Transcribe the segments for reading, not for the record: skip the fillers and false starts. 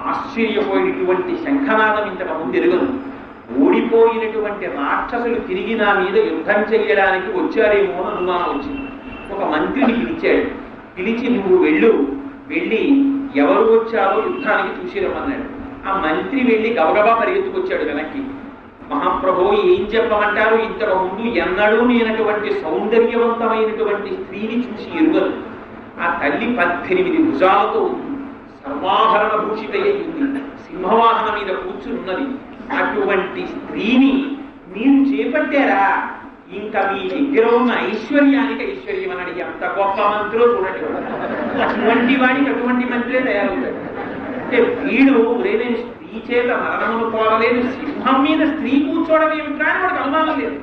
ఆశ్చర్యపోయేటువంటి శంఖనాదం ఇంతకు ముందు ఎరుగదు. ఓడిపోయినటువంటి రాక్షసులు తిరిగి నా మీద యుద్ధం చెయ్యడానికి వచ్చారేమో అని అనుమానం వచ్చింది. ఒక మంత్రిని పిలిచాడు. పిలిచి నువ్వు వెళ్ళి ఎవరు వచ్చారో యుద్ధానికి చూసి రమ్మన్నాడు. ఆ మంత్రి వెళ్ళి గబగబా పరిగెత్తుకొచ్చాడు వెనక్కి. మహాప్రభు ఏం చెప్పమంటారు, ఇంతకు ముందు ఎన్నడూ నేనటువంటి సౌందర్యవంతమైనటువంటి స్త్రీని చూసి ఎరుగదు. ఆ తల్లి 18 భుజాలతో సర్వాభరణ భూషితయ్యింది, సింహవాహన మీద కూర్చున్నది. అటువంటి స్త్రీని మీరు చేపట్టారా? ఇంకా మీ దగ్గర ఉన్న ఐశ్వర్యానికి ఐశ్వర్యం అన్నాడు. ఎంత గొప్ప మంత్రో చూడండి. అటువంటి వాడికి అటువంటి మంత్రే తయారవుతాడు. అంటే వీడు నేను స్త్రీ చేత మరణమును కోరలేదు, సింహం మీద స్త్రీ కూర్చోవడం ఏమిటా అని వాడికి అనుమానం లేదు.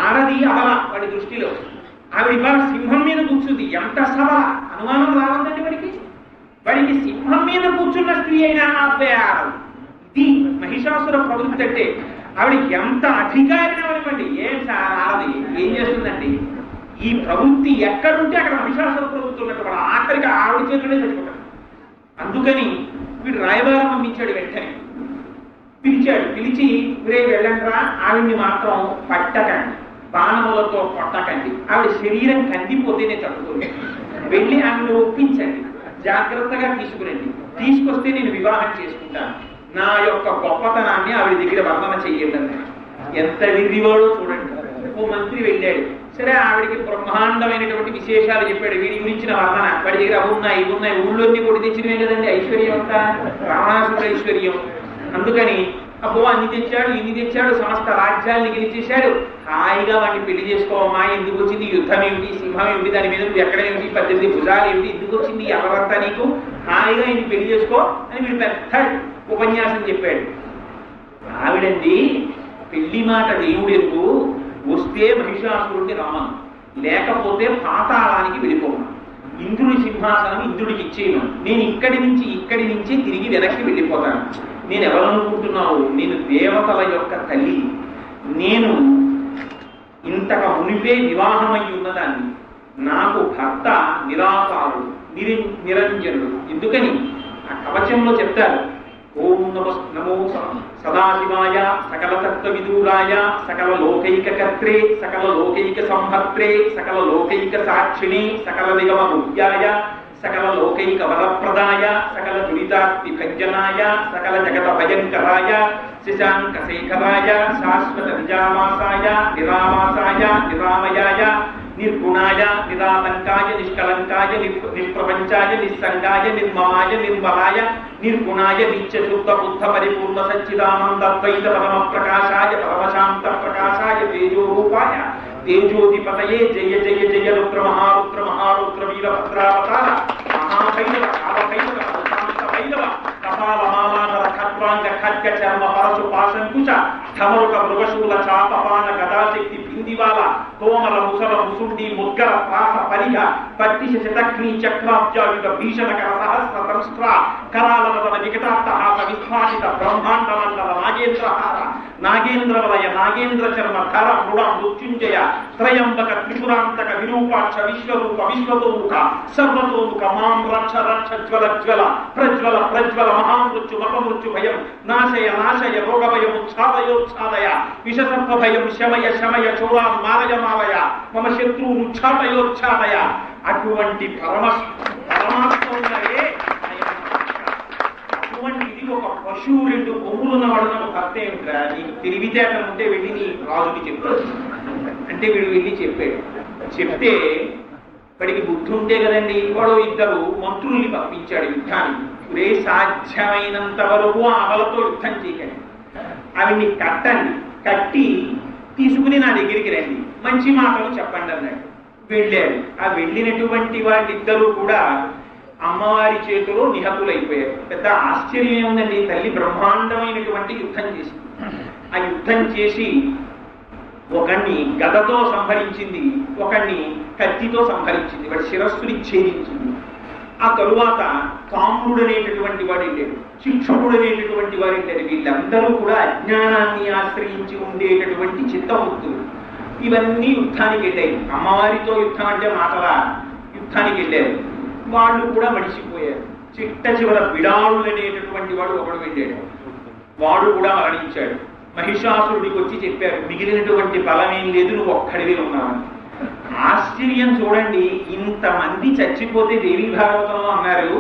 ఆడది అబల వాడి దృష్టిలో, ఆవిడ ఇవాళ సింహం మీద కూర్చుంది, ఎంత సభ అనుమానం రావద్దండి వాడికి సింహం మీద కూర్చున్న స్త్రీ అయినా ఆపేయాలి. ఇది మహిషాసుర ప్రవృత్తి అంటే. ఆవిడ ఎంత అధికారిని అవనివ్వండి, ఏం ఆడది ఏం చేస్తుందండి, ఈ ప్రవృత్తి ఎక్కడుంటే అక్కడ మహిషాసుర ప్రవృత్తి ఉన్నట్టు వాడు ఆఖరికి ఆవిడ చేతులే చచ్చిపోతాడు. అందుకని వీడు రాయబారం పంపించాడు. వెంటనే పిలిచి వీరే వెళ్ళండ్రా, ఆవిడ్ని మాత్రం పట్టకండి, బాణములతో కొట్టకండి, ఆవిడ శరీరం కందిపోతేనే తట్టుకోలేదు, వెళ్ళి ఆవిడని ఒప్పించండి, జాగ్రత్తగా తీసుకురండి, తీసుకొస్తే నేను వివాహం చేసుకుంటాను, నా యొక్క గొప్పతనాన్ని ఆవిడ దగ్గర వర్ణన చెయ్యండి. ఎంత విధివాడో చూడండి. ఓ మంత్రి వెళ్ళాడు. సరే, ఆవిడికి బ్రహ్మాండమైనటువంటి విశేషాలు చెప్పాడు, వీడి గురించిన వర్ణన. వాడి దగ్గర అవి ఉన్నాయి, ఇవి ఉన్నాయి, ఊళ్ళోని కొడి తెచ్చినవే కదండి ఐశ్వర్యం అంతా, రావణాసురుడు ఐశ్వర్యం. అందుకని అబ్బో అన్ని తెచ్చాడు, ఇన్ని తెచ్చాడు, సమస్త రాజ్యాన్ని గెలిచేశాడు. హాయిగా వాడిని పెళ్లి చేసుకోవమ్మా, ఎందుకు వచ్చింది యుద్ధం ఏమిటి, సింహం ఏమిటి, దాని మీద నువ్వు ఎక్కడేమిటి, 18 భుజాలు ఏమిటి, ఎందుకు వచ్చింది ఎవరంతా నీకు, హాయిగా ఈయన పెళ్లి చేసుకో అని వీడు పెద్ద ఉపన్యాసం చెప్పాడు. ఆవిడండి పెళ్లి మాట దేవుడెందుకు, వస్తే మహిషాసురుడిని రమ్మను, లేకపోతే పాతాళానికి వెళ్ళిపోమను, ఇంద్రుడి సింహాసనం ఇంద్రుడికి ఇచ్చేయమను, నేను ఇక్కడి నుంచి తిరిగి వెనక్కి వెళ్ళిపోతాను. నేను ఎవరనుకుంటున్నావు, నేను దేవతల యొక్క తల్లి, నేను ఇంతకు మునిపే వివాహమై ఉన్నదాన్ని, నాకు భర్త నిరాకారుడు నిరంజనుడు. ఎందుకని ఆ కవచంలో చెప్తారు, ఓం నమో సదాశివాయ సకల తత్వ విదూరాయ సకల లోకైక కర్త్రే సకల లోకైక సంహర్త్రే సకల లోకైక సాక్షిణే సకల నిగమ ముఖ్యాయ సకల లోకైక వరప్రదాయ సకల దురితాస్తి భంజనాయ సకల జగత భయంకరాయ శశాంక శేఖరాయ శాశ్వత నిజామాసాయ నిరామాసాయ నిరామయాయ నిర్గుణాయ నిరాలంకాయ నిష్కలంకాయ నిష్ప్రపంచాయ నిస్సంగాయ నిర్మమాయ నిర్మలాయ నిర్గుణాయ నిత్యశుద్ధ బుద్ధ పరిపూర్ణ సచ్చిదానందద్వైత పరమ ప్రకాశాయ పరమశాంత ప్రకాశాయ తేజోరూపాయ తేజోధిపతయే జయ జయ జయ రుద్ర మహారుద్ర వీరభద్రావతార మహాభైరవ కాలభైరవ శాంత భైరవ కపాలమాలాధర ఖద్వాంగ ఖడ్గ చర్మ పరశు పాశంకుశ ధమరుక మృగశూల చాపపాన గదాశక్తి బిందివాల తోమల ముసల ముసుండి ముద్గర ప్రాస పరిహ పట్టిష శతఘ్ని చక్రాబ్జాయుగ భీషణకర సహస్ర దంస్ట్ర కరాలవదన వికటాట్టహాస విస్ఫాటిత బ్రహ్మాండ మండల నాగేంద్రహార నాగేంద్రవలయ నాగేంద్ర చర్మ ధర మృడ మృత్యుంజయ త్రయంబక త్రిపురాంతక విరూపాక్ష విశ్వరూప విశ్వతోముఖ సర్వతోముఖ మాం రక్ష రక్ష జ్వల జ్వల ప్రజ్వల ప్రజ్వల మహామృత్యు మపమృత్యు భయం నాశయ నాశయ రోగభయముచ్ఛాదయోచ్ఛాదయ విషసర్ప భయం శమయ శమయ చోరాం మాలయ మాలయ మమ శత్రువుచ్ఛాదయోచ్ఛాదయ. అటువంటి పరమాత్మయే అటువంటిది ఒక పశువు 2 కొమ్ములున్న వాడు నాకు భర్త ఏమిట్రా, నీకు తెలివితేటలు ఉంటే వెళ్ళి నీ రాజుకి చెప్పాడు అంటే వీడు వెళ్ళి చెప్పాడు. చెప్తే వాడికి బుద్ధి ఉంటే కదండి, వాడు 2 మంత్రుల్ని పంపించాడు యుద్ధానికి. ఇప్పుడే సాధ్యమైనంత వరకు ఆవలతో యుద్ధం చేయకండి, అవిని కట్టండి, కట్టి తీసుకుని నా దగ్గరికి రండి, మంచి మాటలు చెప్పండి అన్నాడు. వెళ్ళాడు. ఆ వెళ్ళినటువంటి వాళ్ళిద్దరూ కూడా అమ్మవారి చేతిలో నిహతులైపోయారు. పెద్ద ఆశ్చర్యం ఏముందండి, తల్లి బ్రహ్మాండమైనటువంటి యుద్ధం చేసింది. ఆ యుద్ధం చేసి ఒకణ్ణి గదతో సంహరించింది, ఒకణ్ణి కత్తితో సంహరించింది, వాడి శిరస్సుని ఛేదించింది. ఆ తరువాత కామ్రుడు అనేటటువంటి వాడు వెళ్ళాడు, శిక్షకుడు అనేటటువంటి వాడు వెళ్ళాడు. వీళ్ళందరూ కూడా అజ్ఞానాన్ని ఆశ్రయించి ఉండేటటువంటి చిత్తముక్తులు. ఇవన్నీ యుద్ధానికి వెళ్ళాయి. అమ్మవారితో యుద్ధం అంటే మాటలా, యుద్ధానికి వెళ్ళారు. వాళ్ళు కూడా మడిసిపోయారు. చిట్ట చివర బిడారుడు అనేటటువంటి వాడు ఒకడు వెళ్ళాడు. వాడు కూడా మరణించాడు. మహిషాసురుడికి వచ్చి చెప్పారు, మిగిలినటువంటి బలమేం లేదు, నువ్వు ఒక్కడివే ఉన్నావని. ఆశ్చర్యం చూడండి, ఇంతమంది చచ్చిపోతే దేవి భాగవతంలో అన్నారు,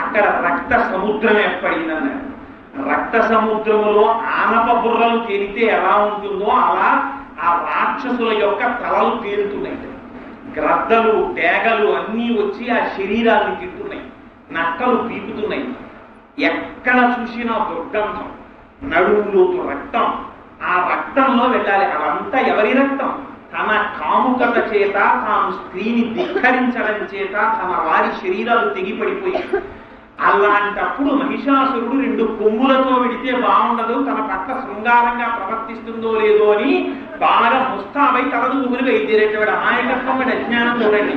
అక్కడ రక్త సముద్రం ఏర్పడిందన్నారు. రక్త సముద్రములో ఆనప బుర్రలు తేలితే ఎలా ఉంటుందో అలా ఆ రాక్షసుల యొక్క తలలు తేలుతున్నాయి. గ్రద్దలు డేగలు అన్నీ వచ్చి ఆ శరీరాన్ని తింటున్నాయి, నక్కలు పీకుతున్నాయి. ఎక్కడ చూసినా దుర్గంధం, నడుములోతు రక్తం. ఆ రక్తంలో వెళ్ళాలి. అదంతా ఎవరి రక్తం? తన కాముకత చేత, తాను స్త్రీని ధిక్కరించడం చేత తన వారి శరీరాలు తెగిపడిపోయి. అలాంటప్పుడు మహిషాసురుడు 2 కొమ్ములతో విడితే బాగుండదు, తన పట్ల శృంగారంగా ప్రవర్తిస్తుందో లేదో అని బాగా ముస్తాబై తలదూకుని బయలుదేరేటవాడు. ఆయనత్వం అజ్ఞానం చూడండి.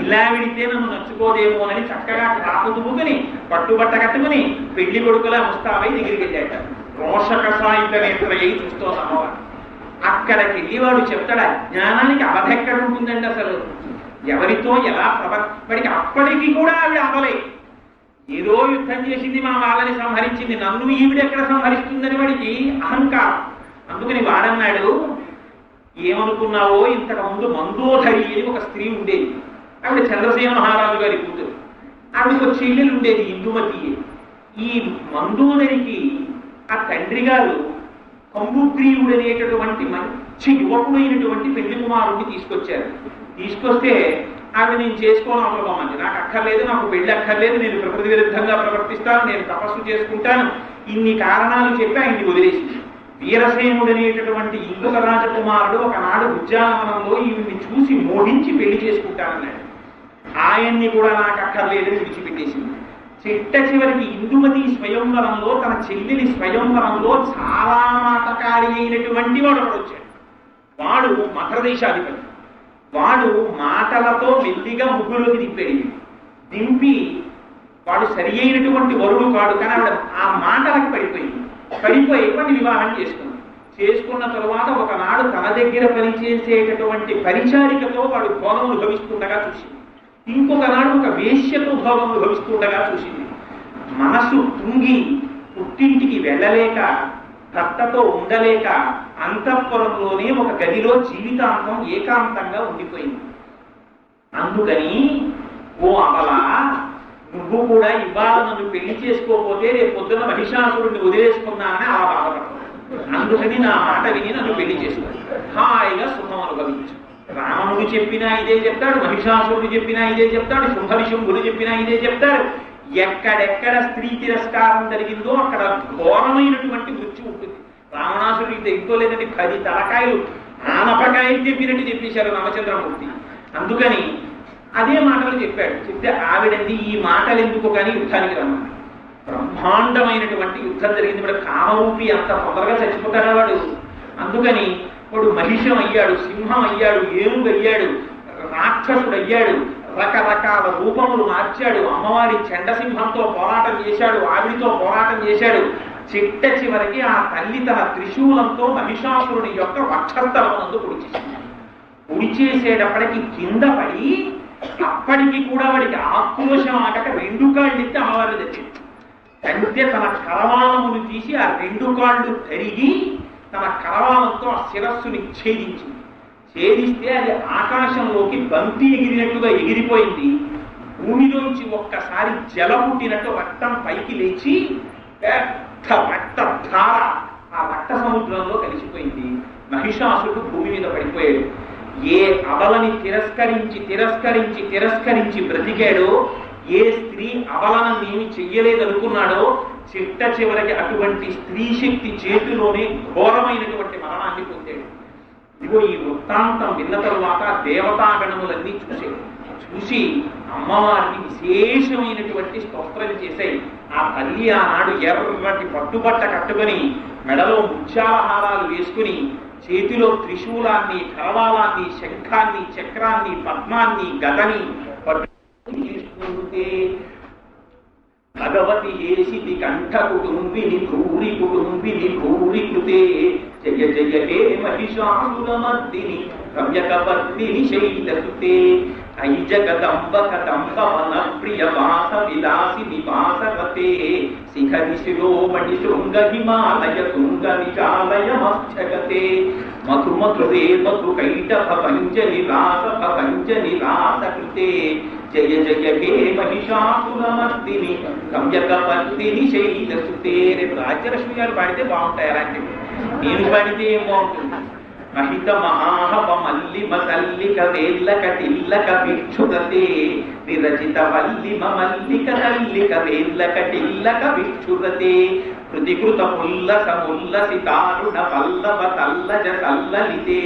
ఇలా విడితే నన్ను నచ్చుకోదేమో అని చక్కగా కాపు దువ్వుకుని పట్టుబట్ట కట్టుకుని పెళ్లి కొడుకులా ముస్తాబై దగ్గరికి వెళ్ళాట. రోషకసాయిత నేత్రయ్యి చూస్తోంది అమ్మవారు. అక్కడికి వెళ్ళి వాడు చెప్తాడు, అజ్ఞానానికి అవధెక్కడ ఉంటుందండి అసలు, ఎవరితో ఎలా వాడికి అప్పటికి కూడా ఆవిడ అవలే. ఏదో యుద్ధం చేసింది, మా వాళ్ళని సంహరించింది, నన్ను ఈవిడ ఎక్కడ సంహరిస్తుందని వాడికి అహంకారం. అందుకని వాడన్నాడు, ఏమనుకున్నావో, ఇంతకు ముందు మందోధరి అని ఒక స్త్రీ ఉండేది. ఆవిడ చంద్రసేన మహారాజు గారి కూతురు. ఆవిడకి ఒక చెల్లెలు ఉండేది, ఇందుమతి. ఈ మందోదరికి ఆ తండ్రి గారు కంబుగ్రీవుడు అనేటటువంటి మంచి యువకుడైనటువంటి పెళ్లి కుమారుడిని తీసుకొచ్చారు. తీసుకొస్తే ఆవిడ నేను చేసుకోవాలనుకోమంది, నాకు అక్కర్లేదు, నాకు పెళ్లి అక్కర్లేదు, నేను ప్రకృతి విరుద్ధంగా ప్రవర్తిస్తాను, నేను తపస్సు చేసుకుంటాను, ఇన్ని కారణాలు చెప్పి ఆయన్ని వదిలేసింది. వీరసేనుడు అనేటటువంటి ఇంకొక రాజకుమారుడు ఒకనాడు ఉద్యానవనంలో ఈవిడ్ని చూసి మోహించి పెళ్లి చేసుకుంటానన్నాడు. ఆయన్ని కూడా నాకు అక్కర్లేదని విడిచిపెట్టేసింది. చిట్ట చివరికి ఇందుమతి స్వయంవరంలో, తన చెల్లెలి స్వయంవరంలో చాలా మాటకారి అయినటువంటి వాడు ఒకడు వచ్చాడు. వాడు మద్రదేశాధిపతి. వాడు మాటలతో మెల్లిగా ముగ్గులోకి దింపి వాడు సరి అయినటువంటి వరుడు కాడు, కానీ ఆవిడ ఆ మాటలకు పడిపోయి వాడిని వివాహం చేసుకున్న తరువాత ఒకనాడు తన దగ్గర పనిచేసేటటువంటి పరిచారికతో వాడు భోగం అనుభవిస్తుండగా చూసింది. ఇంకొక నాడు ఒక వేశ్యతో భోగం అనుభవిస్తుండగా చూసింది. మనసు తుంగి పుట్టింటికి వెళ్ళలేక, భర్తతో ఉండలేక అంతఃపురంలోనే ఒక గదిలో జీవితాంతం ఏకాంతంగా ఉండిపోయింది. అందుకని, ఓ అమలా, నువ్వు కూడా ఇవాళ నన్ను పెళ్లి చేసుకోకపోతే రేపు పొద్దున మహిషాసురుడిని వదిలేసుకున్నానని అలా బాధపడతావు. అందుకని నా మాట విని నన్ను పెళ్లి చేసుకో, హాయిగా సుఖం అనుభవించు. రావణుడు చెప్పినా ఇదే చెప్తాడు, మహిషాసురుడు చెప్పినా ఇదే చెప్తాడు, శుంభరిశుంభులు చెప్పినా ఇదే చెప్తాడు. ఎక్కడెక్కడ స్త్రీ తిరస్కారం జరిగిందో అక్కడ ఘోరమైనటువంటి మృత్యు ఉంటుంది. రావణాసురుడికి తెగుతోలేదని 10 తలకాయలు ఆనపకాయలు చెప్పినట్టు చెప్పేశారు రామచంద్రమూర్తి. అందుకని అదే మాటలు చెప్పాడు. చెప్తే ఆవిడంది, ఈ మాటలు ఎందుకు కానీ యుద్ధానికి రమ్మని. బ్రహ్మాండమైనటువంటి యుద్ధం జరిగింది. ఇప్పుడు కామరూపి అంత తొందరగా చచ్చిపోతాడా వాడు? అందుకని వాడు మహిషం అయ్యాడు, సింహం అయ్యాడు, ఏనుగు అయ్యాడు, రాక్షసుడు అయ్యాడు, రకరకాల రూపములు మార్చాడు. అమ్మవారి చండసింహంతో పోరాటం చేశాడు, ఆవిడితో పోరాటం చేశాడు. చిట్ట చివరికి ఆ తల్లి తన త్రిశూలంతో మహిషాసురుని యొక్క వక్షస్థలమునందు పొడి చేసేటప్పటికి కింద పడి, అప్పటికి కూడా వాడికి ఆక్రోశం ఆగక 2 కాళ్ళు ఎత్తి అమ్మవారిని తెచ్చింది. అంటే తన కరవాలమును తీసి ఆ 2 కాళ్ళు తరిగి తన కరవాలంతో ఆ శిరస్సుని ఛేదిస్తే అది ఆకాశంలోకి బంతి ఎగిరినట్టుగా ఎగిరిపోయింది. భూమిలోంచి ఒక్కసారి జల పుట్టినట్టు రక్తం పైకి లేచి పెద్ద రక్తధార ఆ రక్త సముద్రంలో కలిసిపోయింది. మహిషాసురుడు భూమి మీద పడిపోయాడు. ఏ అబలని తిరస్కరించి బ్రతికాడో, ఏ స్త్రీ అబలననేమి చెయ్యలేదనుకున్నాడో, చిట్ట చివరికి అటువంటి స్త్రీ శక్తి చేతిలోనే ఘోరమైనటువంటి మరణాన్ని పొందాడు. ఇదిగో ఈ వృత్తాంతం విన్న తరువాత దేవతాగణములన్నీ చూసి అమ్మవారిని విశేషమైనటువంటి స్తోత్రాలు చేశాయి. ఆ తల్లి ఆనాడు ఎర్రటి పట్టుబట్ట కట్టుకొని, మెడలో ముత్యాలహారాలు వేసుకుని, చేతిలో త్రిశూలాన్ని, కరవాలాన్ని, శంఖాన్ని, చక్రాన్ని, పద్మాన్ని, గదని పట్టుకుంటే, భగవతి హేషితి కంఠ కుటుంబిని భూరి కృతే జయ జయ హే మహిషాసురమర్దిని రమ్యకపర్దిని శైలసుతే. ఐ జగదంబ కదంబ వన ప్రియ వాస విలాసి నివాసవతే శిఖరి శిరోమణి శృంగ హిమాలయ తుంగ నిజాలయ మధ్యగతే మధుమధురే మధు కైటభ పంచ నివాస పంచ నివాస కృతే జయ జయ హే మహిషాసురమర్దిని గమ్యకపర్దిని శైలసుతే. రేపు రాజ్యలక్ష్మి గారు పాడితే బాగుంటాయి అలాంటివి, నేను పాడితే ఏం బాగుంటుంది. మహిత మహాహవ మల్లిమ తల్లిక వేల్లక టిల్లక విక్షురతే విరచిత వల్లిమ మల్లిక తల్లిక వేల్లక టిల్లక విక్షురతే కృతికృత పుల్లస ముల్లసితారుణ పల్లవ తల్లజ తల్లలితే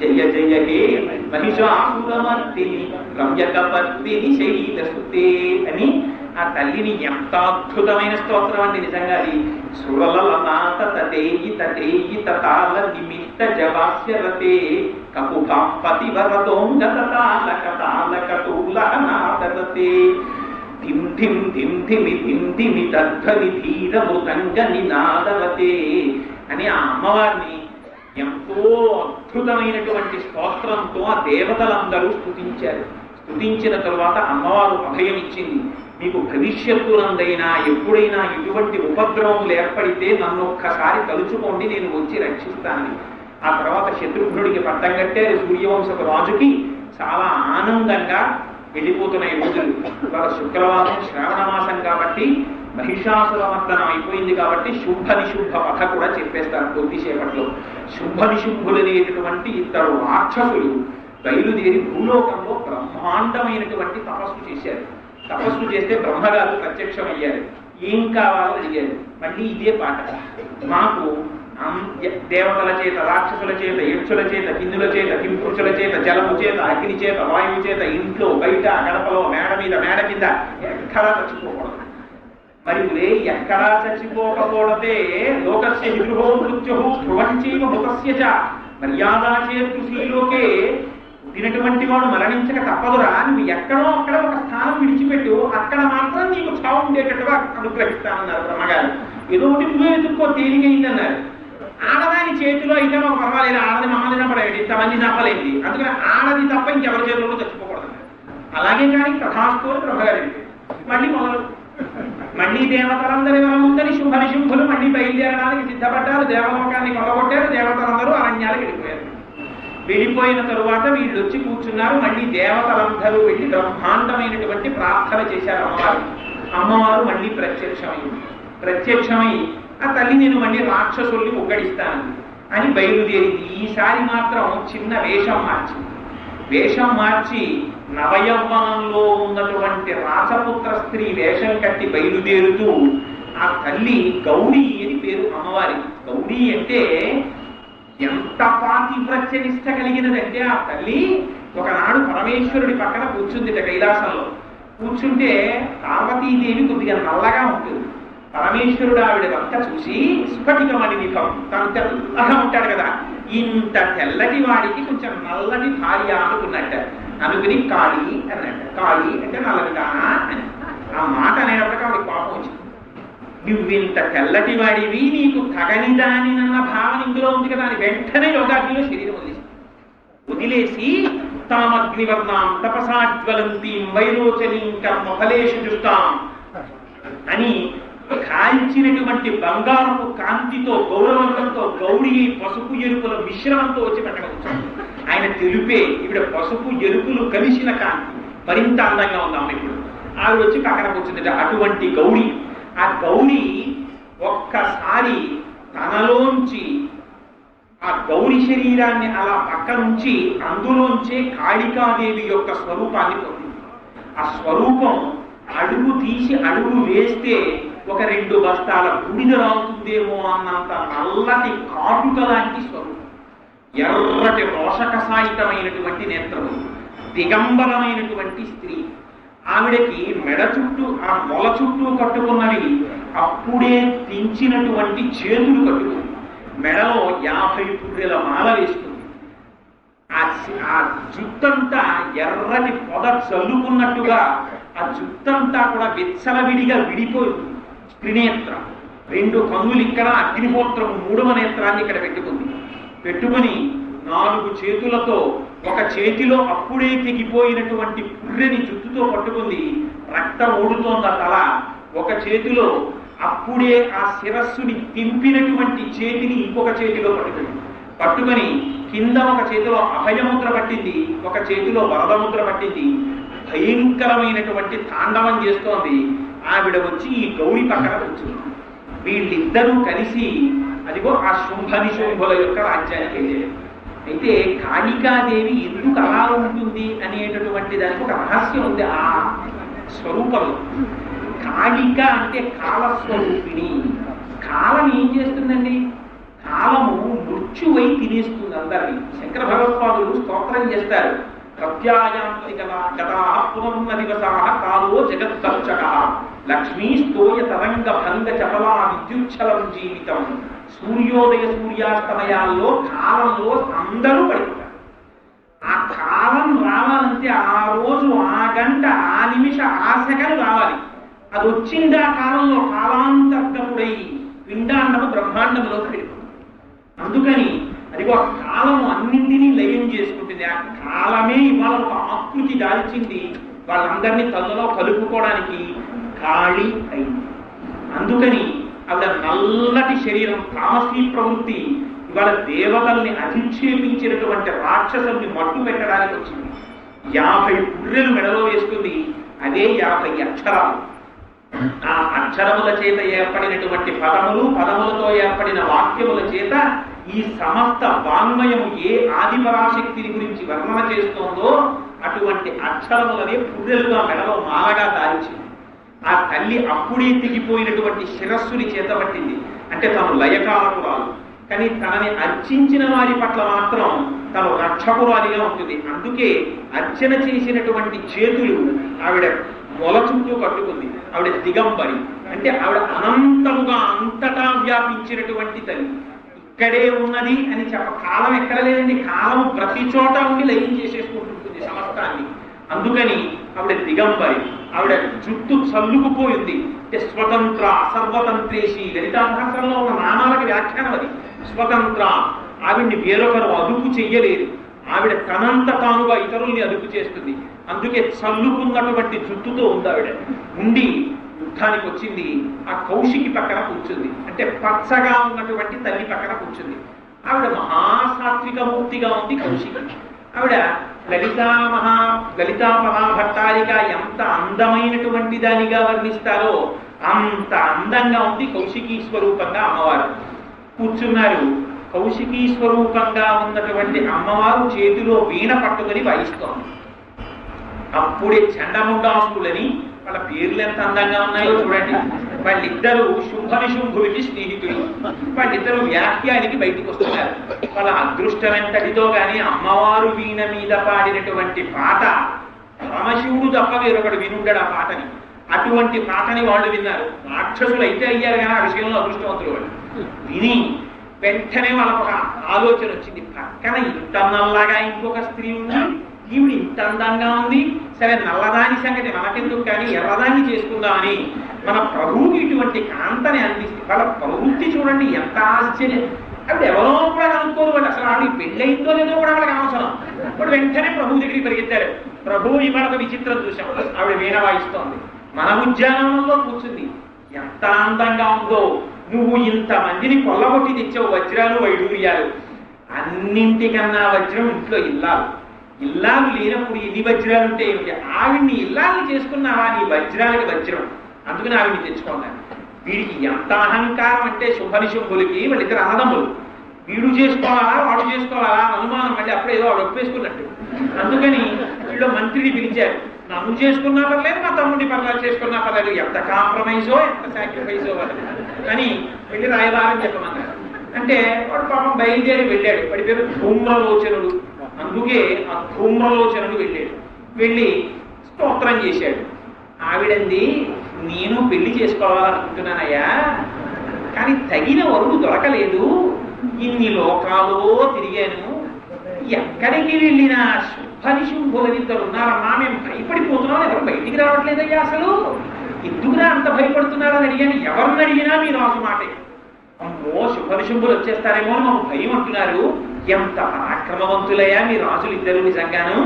జయ జయ హే మహిషాసురమర్దిని రమ్యకపర్దిని శైలసుతే అని ఆ తల్లిని ఎంత అద్భుతమైన స్తోత్రం అండి నిజంగా. అది సురలనాథ తదేయి తదేయి తతాల నిమిత్త జవాస్యరతే కపుభాం పతివరదోంగ తతాలక తాలక తూలనాదరతే ధిం ధిం ధిం ధిమి ధిం ధిమి తద్ధ్వని ధీర మృదంగ నినాదవతే అని ఆ అమ్మవారిని ఎంతో అద్భుతమైనటువంటి స్తోత్రంతో ఆ దేవతలందరూ స్తుతించారు. స్తుతించిన తరువాత అమ్మవారు అభయం ఇచ్చింది, మీకు భవిష్యత్తునందైనా ఎప్పుడైనా ఇటువంటి ఉపద్రవములు ఏర్పడితే నన్ను ఒక్కసారి తలుచుకోండి, నేను వచ్చి రక్షిస్తానని. ఆ తర్వాత శత్రుఘ్నుడికి పట్టం కట్టారు. సూర్యవంశపు రాజుకి చాలా ఆనందంగా వెళ్ళిపోతున్నాయి రోజులు. ఇవాళ శుక్రవారం శ్రావణ మాసం కాబట్టి మహిషాసురమర్దనం అయిపోయింది కాబట్టి శుంభ నిశుంభ కథ కూడా చెప్పేస్తారు కొద్దిసేపట్లో. శుంభ నిశుంభులనేటటువంటి ఇద్దరు రాక్షసులు బయలుదేరి భూలోకంలో బ్రహ్మాండమైనటువంటి తపస్సు చేశారు. తపస్సు చేస్తే బ్రహ్మగారు ప్రత్యక్షమయ్యారు. ఏం కావాలో అడిగారు. మళ్ళీ ఇదే పాట, మాకు దేవతల చేత రాక్షసుల చేత యక్షుల చేత కిన్నుల చేత కింపురుషుల చేత జలము చేత అగ్ని చేత వాయువు చేత ఇంట్లో బయట గడపలో మేడ మీద మేడ కింద ఎక్కడా చచ్చిపోకూడదు. మరి ఎక్కడా చచ్చిపోకపోతే లోకస్య విగృహో మృత్యు ధ్రువంచైవ మృతస్య చ మర్యాదా చేతు శ్రీలోకే పుట్టినటువంటి వాడు మరణించక తప్పదురా, నువ్వు ఎక్కడో అక్కడ ఒక స్థానం విడిచిపెట్టు, అక్కడ మాత్రం నీకు చావు ఉండేటట్టుగా అనుగ్రహిస్తానన్నారు బ్రహ్మగారు. ఏదో ఒకటి నువ్వే ఎదుర్కో తేలిగైందన్నారు. ఆడదాని చేతిలో అయితే మాకు పర్వాలేదు, ఆడది మమ్మల్ని చంపలేదు, ఇంతమంది చంపలేదు, అందుకని ఆడది తప్ప ఇంకెవరి చేతిలో చచ్చిపోకూడదు. అలాగే కానీ కథాస్తూ బ్రహ్మగారి మళ్ళీ మొదలు. మళ్ళీ దేవతలందరి ముందని శుంభ నిశుంభులు మళ్ళీ బయలుదేరడానికి సిద్ధపడ్డారు. దేవలోకాన్ని కొల్లగొట్టారు. దేవతలందరూ అరణ్యాలకు వెళ్ళిపోయారు. వెళ్ళిపోయిన తరువాత వీళ్ళు వచ్చి కూర్చున్నారు. మళ్ళీ దేవతలందరూ వెళ్ళి బ్రహ్మాండమైనటువంటి ప్రార్థన చేశారు అమ్మవారు. అమ్మవారు మళ్ళీ ప్రత్యక్షమై ఆ తల్లి నేను మళ్ళీ రాక్షసుల్ని ఉగ్గడిస్తాను అని బయలుదేరింది. ఈసారి మాత్రం చిన్న వేషం మార్చి నవయవ్వనంలో ఉన్నటువంటి రాసపుత్ర స్త్రీ వేషం కట్టి బయలుదేరుతూ ఆ తల్లి గౌరీ అని పేరు అమ్మవారి. గౌరీ అంటే ఎంత పాతివ్రత్యనిష్ట కలిగినదంటే ఆ తల్లి ఒకనాడు పరమేశ్వరుడి పక్కన కూర్చుందిట కైలాసంలో. కూర్చుంటే పార్వతీదేవి కొద్దిగా నల్లగా ఉంటుంది. పరమేశ్వరుడు ఆవిడ వంట చూసి స్ఫటికమణి నిఖం, తను తెల్లగా ఉంటాడు కదా, ఇంత తెల్లటి వాడికి కొంచెం నల్లటి భార్య అనుకున్నట్ట. అనుకుని కాళీ అన్నట్ట. కాళీ అంటే నల్లటి దానా అని ఆ మాట అనేటప్పటికీ ఆవిడ కోపం వచ్చింది. నువ్వింత తెల్లటి వాడివి, నీకు తగని దాని నన్న భావన ఇందులో ఉంది కదా అని వెంటనే యోగాగ్నిలో శరీరం వదిలేసి తామగ్నివర్ణాం తపసాజ్వలంతీం వైరోచనీం కర్మ ఫలేషు దుష్టాం అని కాల్చినటువంటి బంగారపు కాంతితో గౌరవంతో గౌరీ పసుపు ఎరుపుల మిశ్రమంతో వచ్చి పెట్టవచ్చు. ఆయన తెలుపే, ఈవిడ పసుపు ఎరుపులు కలిసిన కాంతి మరింత అందంగా ఉందాం. ఇప్పుడు ఆవిడ వచ్చి పక్కన కూర్చుంది. అటువంటి గౌరీ, ఆ గౌరీ ఒక్కసారి తనలోంచి ఆ గౌరీ శరీరాన్ని అలా పక్కనుంచి అందులోంచే కాళికాదేవి యొక్క స్వరూపాన్ని పొందింది. ఆ స్వరూపం అడుగు తీసి అడుగు వేస్తే ఒక 2 బస్తాల బూడిద రావుతుందేమో అన్నంత నల్లటి కాటుక లాంటి స్వరూపం. ఎర్రటి రోషకసాయితమైనటువంటి నేత్రము, దిగంబరమైనటువంటి స్త్రీ. ఆవిడకి మెడ చుట్టూ ఆ మొల చుట్టూ కట్టుకున్నవి అప్పుడే తెంచినటువంటి చేతులు కట్టుకుంది. మెడలో 50 పుర్రెల మాల వేసుకుంది. ఆ జుత్తంతా ఎర్రటి పొద చల్లుకున్నట్టుగా ఆ జుత్తంతా కూడా విచ్చలవిడిగా విడిపోయింది. త్రినేత్రం, 2 కన్నులు ఇక్కడ, అగ్నిహోత్రము 3వ నేత్రాన్ని ఇక్కడ పెట్టుకుని 4 చేతులతో ఒక చేతిలో అప్పుడే తెగిపోయినటువంటి పుర్రెని జుట్టుతో పట్టుకుంది, రక్తం ఊడుతోంది ఆ తల. ఒక చేతిలో అప్పుడే ఆ శిరస్సుని తింపినటువంటి చేతిని ఇంకొక చేతిలో పట్టుకొని కింద ఒక చేతిలో అభయముద్ర పట్టింది, ఒక చేతిలో వరదముద్ర పట్టింది. భయంకరమైనటువంటి తాండవం చేస్తోంది. ఆవిడ వచ్చి ఈ గౌరి పక్కన కూర్చుంది. వీళ్ళిద్దరూ కలిసి అదిగో ఆ శుంభ నిశుంభుల యొక్క రాజ్యానికి వెళ్ళారు. అయితే కాళికాదేవి ఎందుకు అలా ఉంటుంది అనేటటువంటి దానికి ఒక రహస్యం ఉంది ఆ స్వరూపంలో. కాళిక అంటే కాలస్వరూపిణి. కాలం ఏం చేస్తుందండి? కాలము మృత్యువై తినేస్తుంది అందరినీ. శంకర భగవత్పాదులు స్తోత్రం చేస్తారు, ప్రత్యాయాంతి గతా పునర్నదివసాః కాలో జగత్తర్చకః లక్ష్మీ స్తోయ తరంగ భంగ చపలా విద్యుచ్చలం జీవితం. సూర్యోదయ సూర్యాస్తమయాల్లో కాలంలో అందరూ పడిపోతారు. ఆ కాలం రావాలంటే ఆ రోజు, ఆ గంట, ఆ నిమిష, ఆ సెకను రావాలి. అది వచ్చింది ఆ కాలంలో కాలాంతర్గముడై పిండాండము బ్రహ్మాండంలోకి వెళ్ళిపోతుంది. అందుకని అదిగో ఆ కాలము అన్నింటినీ లయం చేసుకుంటుంది. ఆ కాలమే ఇవాళ ఒక ఆకృతి దాల్చింది, వాళ్ళందరినీ తనలో కలుపుకోవడానికి ఖాళీ అయింది. అందుకని ఆవిడ నల్లటి శరీరం, తామసీ ప్రవృత్తి, ఇవాళ దేవతల్ని అధిక్షేపించినటువంటి రాక్షసుల్ని మట్టు పెట్టడానికి వచ్చింది. 50 పుర్రెలు మెడలో వేసుకుంది. అదే 50 అక్షరాలు. ఆ అక్షరముల చేత ఏర్పడినటువంటి పదములు, పదములతో ఏర్పడిన వాక్యముల చేత ఈ సమస్త వాంగ్మయము ఏ ఆదిపరాశక్తిని గురించి వర్ణన చేస్తోందో అటువంటి అక్షరములనే పుర్రెలుగా మెడలో మాలగా దాల్చింది. ఆ తల్లి అప్పుడే దిగిపోయినటువంటి శిరస్సుని చేతబట్టింది. అంటే తను లయకారకురాలు, కానీ తనని అర్చించిన వారి పట్ల మాత్రం తను రక్షకురాలిగా ఉంటుంది. అందుకే అర్చన చేసినటువంటి చేతులు ఆవిడ మొల చుట్టూ కట్టుకుంది. ఆవిడ దిగంబరి, అంటే ఆవిడ అనంతముగా అంతటా వ్యాపించినటువంటి తల్లి. ఇక్కడే ఉన్నది అని కాలం ఎక్కడ లేదండి, కాలం ప్రతి చోట ఉండి లయం చేసేసుకుంటుంటుంది సమస్తాన్ని. అందుకని ఆవిడ దిగంబరి. ఆవిడ జుట్టు చల్లుకుపోయింది. అంటే స్వతంత్ర, సర్వతంత్రేషి, లలితా సహస్రంలో ఉన్న నామాలకి వ్యాఖ్యానం అది. స్వతంత్ర, ఆవిడ్ని వేరొకరు అదుపు చెయ్యలేదు. ఆవిడ తనంత తానుగా ఇతరుల్ని అదుపు చేస్తుంది. అందుకే చల్లుకున్నటువంటి జుట్టుతో ఉంది ఆవిడ. ఉండి యుద్ధానికి వచ్చింది. ఆ కౌశికి పక్కన కూర్చుంది, అంటే పచ్చగా ఉన్నటువంటి తల్లి పక్కన కూర్చుంది. ఆవిడ మహాసాత్విక మూర్తిగా ఉంది కౌశికి. ఆవిడ లలితా మహాభట్టారిక ఎంత అందమైనటువంటి దానిగా వర్ణిస్తారో అంత అందంగా ఉంది కౌశికీ స్వరూపంగా అమ్మవారు కూర్చున్నారు. కౌశికీ స్వరూపంగా ఉన్నటువంటి అమ్మవారు చేతిలో వీణ పట్టుకొని వాయిస్తోంది. అప్పుడే చండముండాసులని, వాళ్ళ పేర్లు ఎంత అందంగా ఉన్నాయో చూడండి. వాళ్ళిద్దరూ శుంభనిశుంభుడికి స్నేహితులు. వాళ్ళిద్దరూ వ్యాఖ్యానికి బయటికి వస్తున్నారు. వాళ్ళ అదృష్టం ఎంతటితో గాని అమ్మవారు వీణ మీద పాడినటువంటి పాట పరమశివుడు తప్ప వేరొకడు వినుండడు ఆ పాటని. అటువంటి పాటని వాళ్ళు విన్నారు. రాక్షసులు అయితే అయ్యారు కానీ ఆ విషయంలో అదృష్టవంతులు వాళ్ళు. విని వెంటనే వాళ్ళకు ఒక ఆలోచన వచ్చింది. పక్కన ఇంత నల్లగా ఇంకొక స్త్రీ ఉంది, ఈవిడ ఇంత అందంగా ఉంది, సరే నల్లదాని సంగతి మనకెందుకు కానీ ఎర్రదాన్ని చేసుకుందామని మన ప్రభువుకి ఇటువంటి కాంతని అందిస్తే వాళ్ళ ప్రవృత్తి చూడండి ఎంత ఆశ్చర్యం. ఆవిడ ఎవరో కూడా అనుకోరు వాళ్ళు. అసలు ఆవిడ పెళ్ళయిందో లేదో కూడా వాళ్ళకి అవసరం. ఇప్పుడు వెంటనే ప్రభు దగ్గరికి పరిగెత్తారు. ప్రభువు ఇవాళ ఒక విచిత్రం చూసాం. ఆవిడ వీణ వాయిస్తోంది, మన ఉద్యానవనంలో కూర్చుంది. ఎంత అందంగా ఉందో. నువ్వు ఇంతమందిని కొల్లగొట్టి తెచ్చావు, వజ్రాలు వైడూర్యాలు. అన్నింటికన్నా వజ్రం ఇంట్లో ఇల్లాలు. ఇల్లాలు లేనప్పుడు ఎన్ని వజ్రాలు ఉంటే ఏమిటి? ఆవిడ్ని ఇల్లాలని చేసుకున్నావా, నీ వజ్రాలకి వజ్రం. అందుకని ఆవిడ్ని తెచ్చుకున్నాను. వీడికి ఎంత అహంకారం అంటే శుంభనిశుంభులకి వాళ్ళిద్దరు అన్నదమ్ములు. వీడు చేసుకోవాలా వాడు చేసుకోవాలా అనుమానం. మళ్ళీ అప్పుడే ఏదో వాడు ఒప్పేసుకున్నట్టు. అందుకని వీళ్ళు మంత్రిని పిలిచారు. నన్ను చేసుకున్నా పర్లేదు, మా తమ్ముడిని పర్లేదు చేసుకున్నా పర్లేదు. ఎంత కాంప్రమైజో ఎంత సాక్రిఫైజో వాళ్ళది. కానీ వెళ్ళి రాయబారని చెప్పమన్నారు. అంటే వాడు పాపం బయలుదేరి వెళ్ళాడు. వాడి పేరు ధూమ్రలోచనుడు. అందుకే ఆ ధూమ్రలోచనుడు వెళ్ళాడు. వెళ్ళి స్తోత్రం చేశాడు. ఆవిడంది, నేను పెళ్లి చేసుకోవాలనుకుంటున్నానయ్యా, కానీ తగిన వరుడు దొరకలేదు. ఇన్ని లోకాలో తిరిగాను, ఎక్కడికి వెళ్ళినా శుంభనిశుంభులనిద్దరు ఉన్నారమ్మా, మేము భయపడిపోతున్నాం, ఎవరు బయటికి రావట్లేదయ్యా, అసలు ఎందుకురా అంత భయపడుతున్నారని అడిగాను. ఎవరిని అడిగినా మీ రాజు మాటే. అమ్మో శుంభనిశుంభులు వచ్చేస్తారేమో అని మాకు భయం అంటున్నారు. ఎంత పరాక్రమవంతులయ్యా మీ రాజులు ఇద్దరు నిజంగాను.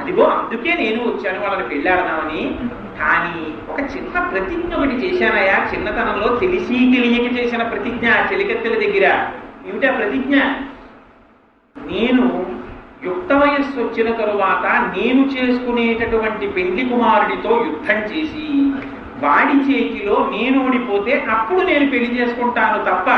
అదిగో అందుకే నేను వచ్చాను వాళ్ళని పెళ్ళాడదామని. కానీ ఒక చిన్న ప్రతిజ్ఞ ఒకటి చేశానయ్యా, చిన్నతనంలో తెలిసి తెలియక చేసిన ప్రతిజ్ఞ చెలికత్తెల దగ్గర. ఏమిటా ప్రతిజ్ఞ? నేను యుక్త వయస్సు వచ్చిన తరువాత నేను చేసుకునేటటువంటి పెళ్లి కుమారుడితో యుద్ధం చేసి వాడి చేతిలో నేను ఓడిపోతే అప్పుడు నేను పెళ్లి చేసుకుంటాను తప్ప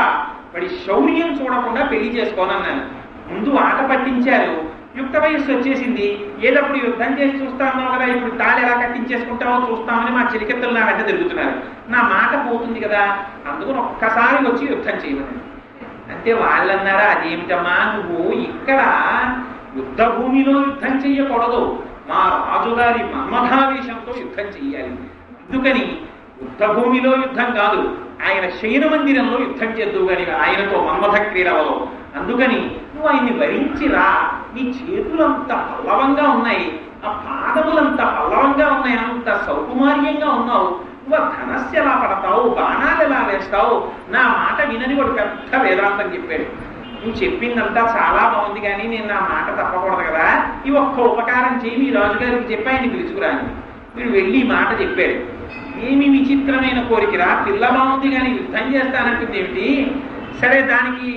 వాడి శౌర్యం చూడకుండా పెళ్లి చేసుకోనన్నాను. ముందు ఆట పట్టించారు, యుక్త వయస్సు వచ్చేసింది, ఏదప్పుడు యుద్ధం చేసి చూస్తామో కదా, ఇప్పుడు తాళి ఎలా కట్టించేసుకుంటామో చూస్తామని మా చిలికెత్తలు నా వెంట తిరుగుతున్నారు, నా మాట పోతుంది కదా, అందుకని ఒక్కసారి వచ్చి యుద్ధం చేయమని. అంటే వాళ్ళన్నారా, అదేమిటమ్మా నువ్వు ఇక్కడ యుద్ధ భూమిలో యుద్ధం చెయ్యకూడదు, మా రాజుగారి మన్మథావేశంతో యుద్ధం చెయ్యాలి. అందుకని యుద్ధ భూమిలో యుద్ధం కాదు, ఆయన శయన మందిరంలో యుద్ధం చేద్దువు కానీ ఆయనతో మన్మథ క్రీడవలో. అందుకని నువ్వు ఆయన్ని వరించిరా, నీ చేతులంత పల్లవంగా ఉన్నాయి, ఆ పాదములంత పల్లవంగా ఉన్నాయి, అంత సౌకుమార్యంగా ఉన్నావు, నువ్వు ధనస్సు ఎలా పడతావు, బాణాలు ఎలా వేస్తావు, నా మాట వినని ఒక పెద్ద వేదాంతం చెప్పాడు. నువ్వు చెప్పిందంతా చాలా బాగుంది కానీ నేను నా మాట తప్పకూడదు కదా, ఈ ఒక్క ఉపకారం చేయి, మీ రాజుగారికి చెప్పి ఆయన్ని పిలుచుకురాని. వీడు వెళ్ళి మాట చెప్పాడు. ఏమి విచిత్రమైన కోరికరా, పిల్ల బాగుంది కానీ యుద్ధం చేస్తానంటుంది ఏమిటి? సరే దానికి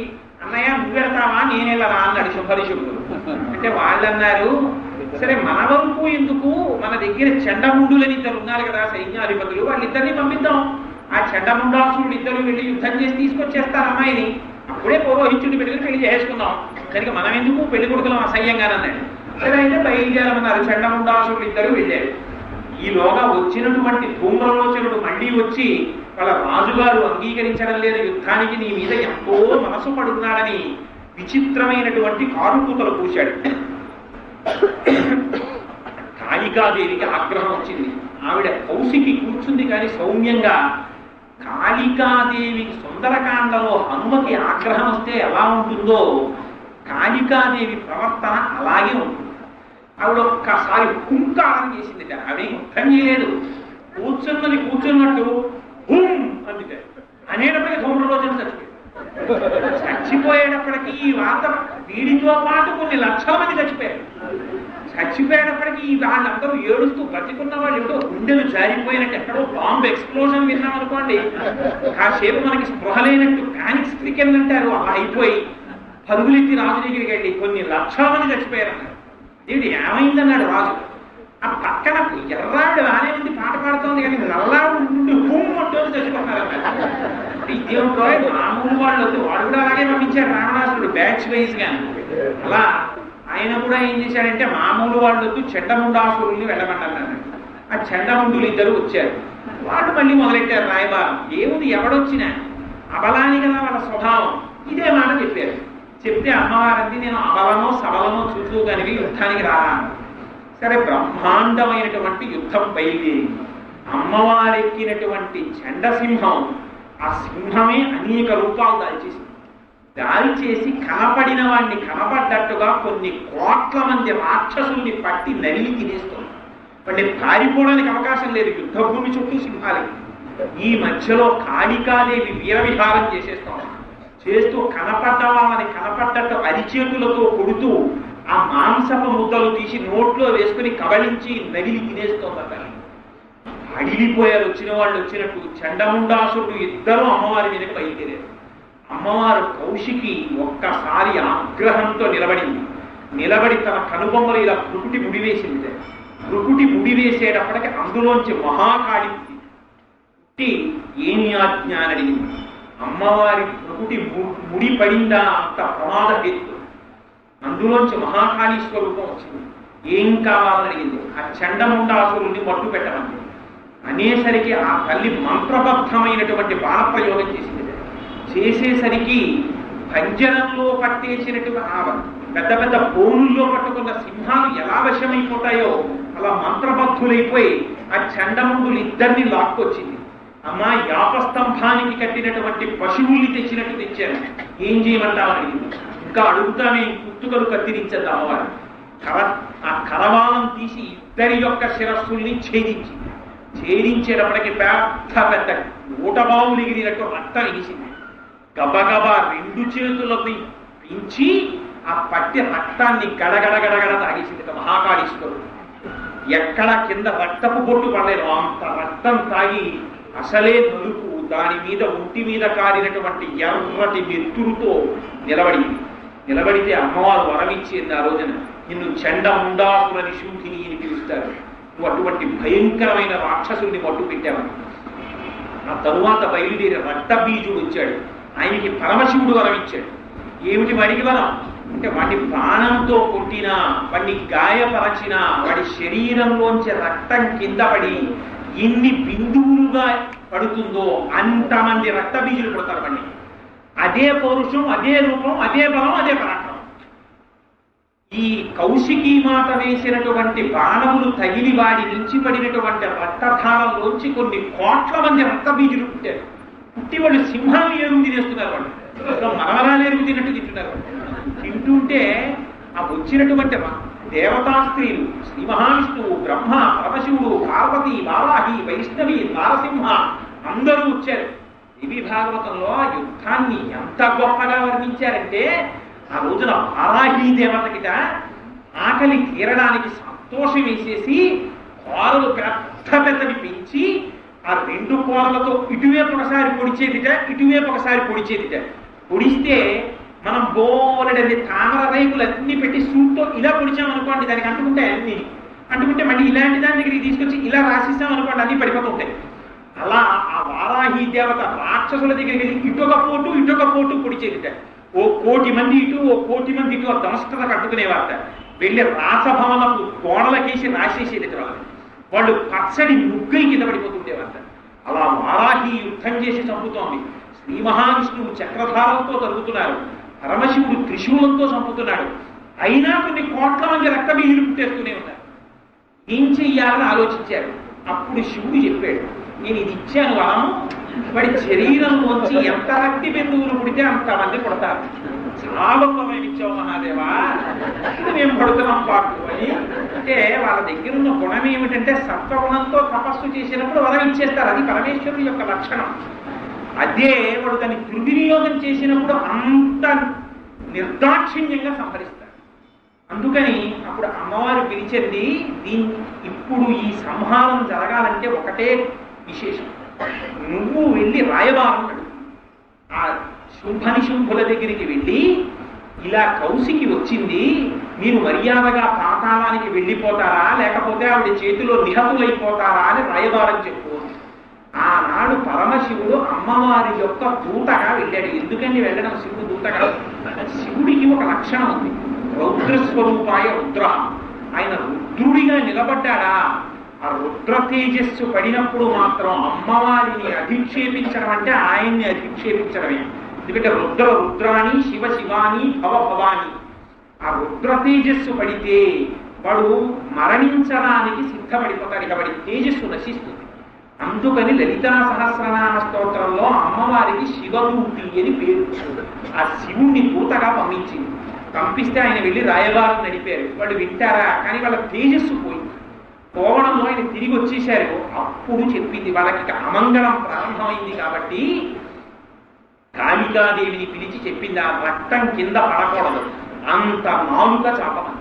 అన్నయ్య నువ్వు వెళ్తావా నేను వెళ్ళరా అన్నాడు శుభరిశుభుడు. అంటే వాళ్ళు అన్నారు, సరే మన వరకు ఎందుకు, మన దగ్గర చండముండులని ఇద్దరు ఉన్నారు కదా సైన్యాధిపతులు, వాళ్ళిద్దరిని పంపిద్దాం, ఆ చండముండాసురుడు ఇద్దరు వెళ్ళి యుద్ధం చేసి తీసుకొచ్చేస్తారు అమ్మాయిని, అప్పుడే పురోహితుడిని పెట్టుకుని పెళ్లి చేసుకుందాం, కనుక మనం ఎందుకు పెళ్లి కొడుకులం అసహ్యంగానన్నాడు. సరే అయితే బయలుదేరమన్నారు. చండముండాసురుడు ఇద్దరు వెళ్ళారు. ఈలోగా వచ్చినటువంటి ధూమ్రలోచనుడు మళ్ళీ వచ్చి వాళ్ళ రాజుగారు అంగీకరించడం లేదు యుద్ధానికి, నీ మీద ఎంతో మనసు పడుతున్నాడని విచిత్రమైనటువంటి కారుకూతలు పూశాడు. కాళికాదేవికి ఆగ్రహం వచ్చింది. ఆవిడ కౌశికి కూర్చుంది కానీ సౌమ్యంగా. కాళికాదేవికి సుందరకాండలో హనుమకి ఆగ్రహం వస్తే ఎలా ఉంటుందో కాళికాదేవి ప్రవర్తన అలాగే ఉంటుంది. ఆవిడ ఒక్కసారి హుంకారం చేసిందిట. ఆవిడ యుద్ధం చేయలేదు, కూర్చున్నట్టు హుం అందుకే అనేటప్పటికీ ధూమ్రలోచన చచ్చిపోయాడు. చచ్చిపోయేటప్పటికీ ఈ వార్త వీడితో పాటు కొన్ని లక్షల మంది చచ్చిపోయారు. చచ్చిపోయేటప్పటికీ వాళ్ళందరూ ఏడుస్తూ, బతికున్న వాళ్ళు ఏమిటో గుండెలు జారిపోయినట్టు, ఎక్కడో బాంబు ఎక్స్ప్లోజన్ విన్నాం అనుకోండి, కాసేపు మనకి స్పృహ లేనట్టు ప్యానిక్ స్ట్రికెన్ అంటారు, అలా అయిపోయి పరుగులెత్తి రాజు దగ్గరికి వెళ్ళి కొన్ని లక్షల మంది చచ్చిపోయారన్నారు. దేవుడు ఏమైందన్నాడు రాజు. ఆ పక్కన ఎర్రావిడ బాగానే ఉంది, పాట పాడుతోంది కానీ నల్లావిడ నుండి హూమంటూ చచ్చిపోతున్నారన్నారు. ఇదేమిటో మామూలు వాళ్ళు వాడు కూడా అలాగే పంపించారు రావణాసురుడు బ్యాచ్ వైజ్ గా. అలా ఆయన కూడా ఏం చేశాడంటే మామూలు వాళ్ళొద్దు చెండముండాసురుల్ని వెళ్ళమన్నారు. ఆ చెండముండులు ఇద్దరు వచ్చారు. వాళ్ళు మళ్ళీ మొదలెట్టారు రాయబారం. ఏముంది ఎవడొచ్చినా అబలాని కదా వాళ్ళ స్వభావం. ఇదే మాట చెప్పారు. చెప్తే అమ్మవారంది, నేను అబలనో సబలనో చూచూ కనివి యుద్ధానికి రారా. సరే బ్రహ్మాండమైనటువంటి యుద్ధం బయలుదేరి అమ్మవారెక్కినటువంటి చండసింహం, ఆ సింహమే అనేక రూపాలు దాల్చేసింది. దాల్చేసి కనపడిన వాడిని కనపడ్డట్టుగా కొన్ని కోట్ల మంది రాక్షసుల్ని పట్టి నలిగి తినేస్తుంది. వాడిని పారిపోవడానికి అవకాశం లేదు, యుద్ధభూమి చుట్టూ సింహాలకి. ఈ మధ్యలో కాళికాదేవి వీరవిహారం చేసేస్తాం. చేస్తూ కనపడ్డ వాళ్ళని కనపడ్డట్టు అరిచేతులతో కొడుతూ ఆ మాంసపు ముద్దలు తీసి నోట్లో వేసుకుని కబళించి నగిలి తినేస్తోందట. అడిలిపోయారు వచ్చిన వాళ్ళు వచ్చినట్టు. చండముండాసురుడు ఇద్దరు అమ్మవారి మీదకి బయలుదేరారు. అమ్మవారు కౌశికి ఒక్కసారి ఆగ్రహంతో నిలబడి తన కనుబొమ్మలు ఇలా భృకుటి ముడివేసింది. భృకుటి ముడివేసేటప్పటికి అందులోంచి మహాకాళి పుట్టి ఏమి ఆజ్ఞ అని అడిగింది. అమ్మవారి భృకుటి ముడి పడిందా అంత ప్రమాద హేతు. అందులోంచి మహాకాళీ స్వరూపం వచ్చింది. ఏం కావాలని అడిగింది. ఆ చండముండాసురుణ్ణి మట్టు పెట్టమంది. అనేసరికి ఆ తల్లి మంత్రబద్ధమైనటువంటి బాణప్రయోగం చేసింది. చేసేసరికి పంజరంలో పట్టేసినటువంటి పెద్ద పెద్ద పోనుల్లో పట్టుకున్న సింహాలు ఎలా వశమైపోతాయో అలా మంత్రబద్ధులైపోయి ఆ చండముండులు ఇద్దరిని లాక్కొచ్చింది. అమ్మా యాపస్తంభానికి కట్టినటువంటి పశువుల్ని తెచ్చినట్టు తెచ్చాను, ఏం చేయమంటామని అడిగింది. ఇంకా అడుగుతానే కుత్తుకలు కత్తిరించద్దు అమ్మవారు. ఆ కరవాలం తీసి ఇద్దరి యొక్క శిరస్సుల్ని ఛేదించేటప్పటికి పెద్ద పెద్ద ఊటబావులు ఎగిరినట్టు రక్తం ఎగిసింది. గబగబా రెండు చేతులని పెంచి ఆ పట్టి రక్తాన్ని గడగడ తాగేసింది మహాకాళీశ్వరుడు. ఎక్కడ కింద రక్తపు బొట్టు పడలేదు, అంత రక్తం తాగి అసలే నలుపు, దాని మీద ఒంటి మీద కారినటువంటి ఎర్రటి నెత్తురుతో నిలబడితే అమ్మవారు వరమిచ్చింది ఆ రోజున. నిన్ను చండముండాసుర నిశూధిని అని పిలుస్తారు, నువ్వు అటువంటి భయంకరమైన రాక్షసుని మట్టు పెట్టావని. ఆ తరువాత బయలుదేరి రక్తబీజుడు వచ్చాడు, ఆయనకి పరమశివుడు వరమిచ్చాడు. ఏమిటి వాడికి వరం అంటే, వాడి బాణంతో కొట్టినా, వాడిని గాయపరచినా, వాడి శరీరంలోంచి రక్తం కింద పడి ఎన్ని బిందువులుగా పడుతుందో అంతమంది రక్తబీజులు పుడతారు వాడిని. అదే పౌరుషం, అదే రూపం, అదే బలం, అదే పరాక్రమం. ఈ కౌశికీ మాత వేసినటువంటి బాణములు తగిలి వాడి నుంచి పడినటువంటి రక్తధారంలోంచి కొన్ని కోట్ల మంది రక్తబీజులు పుట్టారు. పుట్టి వాళ్ళు సింహాన్ని ఎరుగు తినేస్తున్నారు, వాళ్ళు మరమరాలు ఎరుగు తిన్నట్టు తింటున్నారు. తింటుంటే ఆ వచ్చినటువంటి దేవతా స్త్రీలు, శ్రీ మహావిష్ణువు, బ్రహ్మ, పరమశివుడు, పార్వతి, వారాహి, వైష్ణవి, నారసింహ అందరూ వచ్చారు. దేవి భాగవతంలో ఆ యుద్ధాన్ని ఎంత గొప్పగా వర్ణించారంటే, ఆ రోజున వారాహి దేవతకిట ఆకలి తీరడానికి సంతోషం వేసేసి కోరలు పెద్దవి పెంచి ఆ రెండు కోరలతో ఇటువైపు ఒకసారి పొడిచేదిట, ఇటువైపు ఒకసారి పొడిచేదిట. పొడిస్తే మనం బోలెడని తామర రేకులు అన్ని పెట్టి సూట్తో ఇలా పొడిచామనుకోండి, దానికి అంటుకుంటాయి. అన్ని అంటుకుంటే మళ్ళీ ఇలాంటి దాని దగ్గరికి తీసుకొచ్చి ఇలా రాసిస్తామనుకోండి, అన్ని పడిపోతుంటాయి. అలా ఆ వారాహి దేవత రాక్షసుల దగ్గరికి వెళ్ళి ఇటొక పోటు పొడిచేదిట. ఓ 1,000,000 మంది ఇటు, ఓ 1,000,000 మంది ఇటు ఆ దంష్టత కట్టుకునేవారట. వెళ్ళి రాసభవనపు కోణలకేసి రాసేసేదిట. వాళ్ళు పచ్చడి ముగ్గురి కింద పడిపోతుండేవారట. అలా వారాహి యుద్ధం చేసి చంపుతోంది. శ్రీ మహావిష్ణువు చక్రధారంతో తరుగుతున్నారు, పరమశివుడు త్రిశూలంతో చంపుతున్నాడు. అయినా కొన్ని కోట్ల మంది రక్తబీజులు పుట్టేస్తూనే ఉన్నారు. ఏం చెయ్యాలని ఆలోచించారు. అప్పుడు శివుడు చెప్పాడు, నేను ఇది ఇచ్చాను వరం, వాడి శరీరంలోంచి ఎంత రక్తి బిందువులు పుడితే అంతమంది పుడతారు. చాలా మేము ఇచ్చావు మహాదేవా, మేము పడుతున్నాం పాటు అని. అంటే వాళ్ళ దగ్గర ఉన్న గుణం ఏమిటంటే, సత్వగుణంతో తపస్సు చేసినప్పుడు వరం ఇచ్చేస్తారు, అది పరమేశ్వరుడు యొక్క లక్షణం. అదే వాడు దాన్ని దుర్వినియోగం చేసినప్పుడు అంత నిర్దాక్షిణ్యంగా సంహరిస్తారు. అందుకని అప్పుడు అమ్మవారు పిలిచింది, ఇప్పుడు ఈ సంహారం జరగాలంటే ఒకటే విశేషం, నువ్వు వెళ్ళి రాయబారం అడుగు. ఆ శుంభనిశుంభుల దగ్గరికి వెళ్ళి, ఇలా కౌశికి వచ్చింది, మీరు మర్యాదగా పాతాళానికి వెళ్ళిపోతారా, లేకపోతే ఆవిడ చేతిలో నిహతులైపోతారా అని రాయబారం చెప్పు. ఆనాడు పరమశివుడు అమ్మవారి యొక్క దూతగా వెళ్ళాడు. ఎందుకని వెళ్ళడం శివుడు దూతగా? శివుడికి ఒక లక్షణం ఉంది, రౌద్రస్వరూపాయ రుద్ర. ఆయన రుద్రుడిగా నిలబడ్డాడా, ఆ రుద్ర తేజస్సు పడినప్పుడు మాత్రం అమ్మవారిని అధిక్షేపించడం అంటే ఆయన్ని అధిక్షేపించడమే. ఎందుకంటే రుద్రాని, శివ శివాని, భవ భవాని. ఆ రుద్ర తేజస్సు పడితే వాడు మరణించడానికి సిద్ధపడిపోతాడు, ఇక వాడి తేజస్సు నశిస్తుంది. అందుకని లలితా సహస్రనామ స్తోత్రంలో అమ్మవారికి శివదూతి అని పేరు. ఆ శివుణ్ణి దూతగా పంపించింది. పంపిస్తే ఆయన వెళ్ళి రాయబారం నడిపారు. వాళ్ళు వింటారా? కానీ వాళ్ళ తేజస్సు పోయింది. పోవడంలో ఆయన తిరిగి వచ్చేశారు. అప్పుడు చెప్పింది, వాళ్ళకి అమంగళం ప్రారంభమైంది కాబట్టి కాళికాదేవిని పిలిచి చెప్పింది, ఆ రక్తం కింద పడకూడదు, అంత నాలుక చాపమని.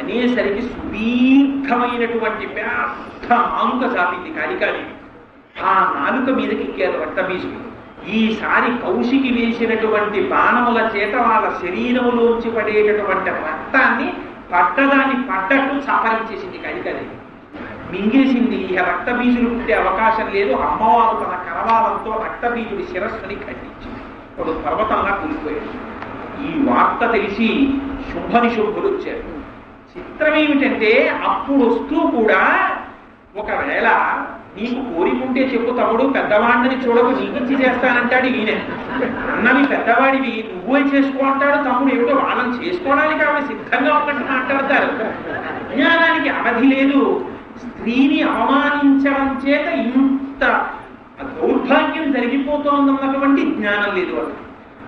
అనేసరికి సుదీర్ఘమైనటువంటి పెద్ద నాలుక చాపింది కాళికాదేవి. ఆ నాలుక మీదకి ఎక్కారు రక్తబీజులు. ఈసారి కౌశికి వేసినటువంటి బాణముల చేత వాళ్ళ శరీరంలోంచి పడేటటువంటి రక్తాన్ని పడ్డదాన్ని పడ్డట్టు చాపరించేసింది కాళికాదేవి, మింగేసింది. ఇక రక్తబీజులు పుట్టే అవకాశం లేదు. అమ్మవారు తన కరవాలంతో రక్తబీజుడి శిరస్సుని ఖండించింది. వాడు పర్వతంగా కూలిపోయాడు. ఈ వార్త తెలిసి శుంభనిశుంభులు వచ్చారు. చిత్రం ఏమిటంటే, అప్పుడు వస్తూ కూడా ఒకవేళ నీకు కోరికుంటే చెప్పు తమ్ముడు, పెద్దవాడిని చూడకు, నీకిచ్చి చేస్తానంటాడు ఈయన. అన్నవి పెద్దవాడివి, నువ్వే చేసుకో అంటాడు తమ్ముడు. ఏమిటో వాళ్ళని చేసుకోవడానికి ఆమె సిద్ధంగా ఉన్నట్టు మాట్లాడతారు. అజ్ఞానానికి అవధి లేదు. స్త్రీని అవమానించడం చేత ఇంత దౌర్భాగ్యం జరిగిపోతోందన్నటువంటి జ్ఞానం లేదు వాళ్ళు.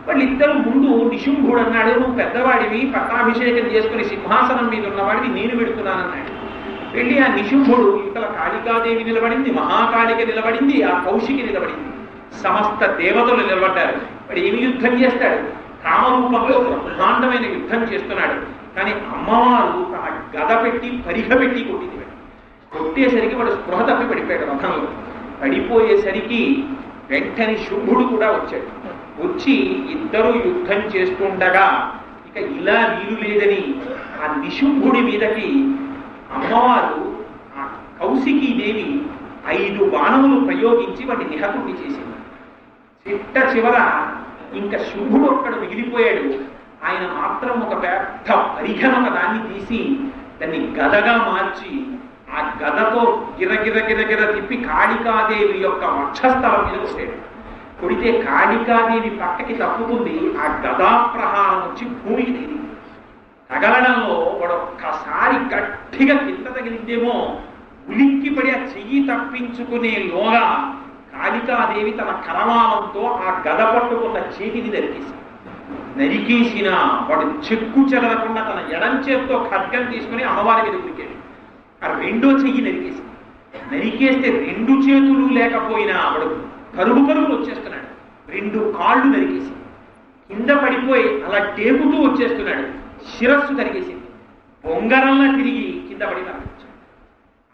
వాళ్ళిద్దరు ముందు నిశుంభుడు అన్నాడు, నువ్వు పెద్దవాడివి, పట్టాభిషేకం చేసుకుని సింహాసనం మీద ఉన్నవాడివి, నేను పెడుతున్నానన్నాడు. వెళ్ళి ఆ నిశుంభుడు, ఇతల కాళికాదేవి నిలబడింది, మహాకాళిక నిలబడింది, ఆ కౌశికి నిలబడింది, సమస్త దేవతలు నిలబడ్డారు. వాడు ఏమి యుద్ధం చేస్తాడు? కామరూపంలో బ్రహ్మాండమైన యుద్ధం చేస్తున్నాడు. కానీ అమ్మవారు తన గద పెట్టి పరిగ పెట్టి కొట్టింది. కొట్టేసరికి వాడు స్పృహ తప్పి పడిపోయాడు రథంలో. పడిపోయేసరికి వెంటనే శుంభుడు కూడా వచ్చాడు. వచ్చి ఇద్దరు యుద్ధం చేస్తుండగా ఇక ఇలా వీలు లేదని ఆ నిశుంభుడి మీదకి అమ్మవారు ఆ కౌశికీదేవి 5 బాణములు ప్రయోగించి వాడిని నిహతుణ్ణి చేసింది. చిట్ట చివర ఇంకా శుంభుడు ఒక్కడు మిగిలిపోయాడు. ఆయన మాత్రం ఒక పెద్ద పరిఘనొక దాన్ని తీసి దాన్ని గదగా మార్చి ఆ గదతో గిరగిర తిప్పి కాళికాదేవి యొక్క వక్షస్థలం మీద కొట్టాడు. కొడితే కాళికాదేవి పక్కకి తప్పుతుంది. ఆ గదా ప్రహారం వచ్చి భూమికి తగిలింది. తగలడంలో వాడు ఒక్కసారి గట్టిగా కింద తగిలిందేమో ఉలిక్కిపడి ఆ చెయ్యి తప్పించుకునే లోగా కాళికాదేవి తన కరవాలంతో ఆ గద పట్టుకున్న చేతిని నరికేసిన వాడు చెక్కు చెదరకుండా తన ఎడం చేత్తో ఖడ్గం తీసుకుని అమ్మవారి మీద ఉరికాడు. ఆ రెండో చెయ్యి నరికేస్తే 2 చేతులు లేకపోయినా వాడు కరువులు వచ్చేస్తున్నాడు. 2 కాళ్ళు నరికేసి కింద పడిపోయి అలా టేపుతూ వచ్చేస్తున్నాడు. శిరస్సు నరికేసింది. బొంగరంలా తిరిగి కింద పడి మరణించాడు.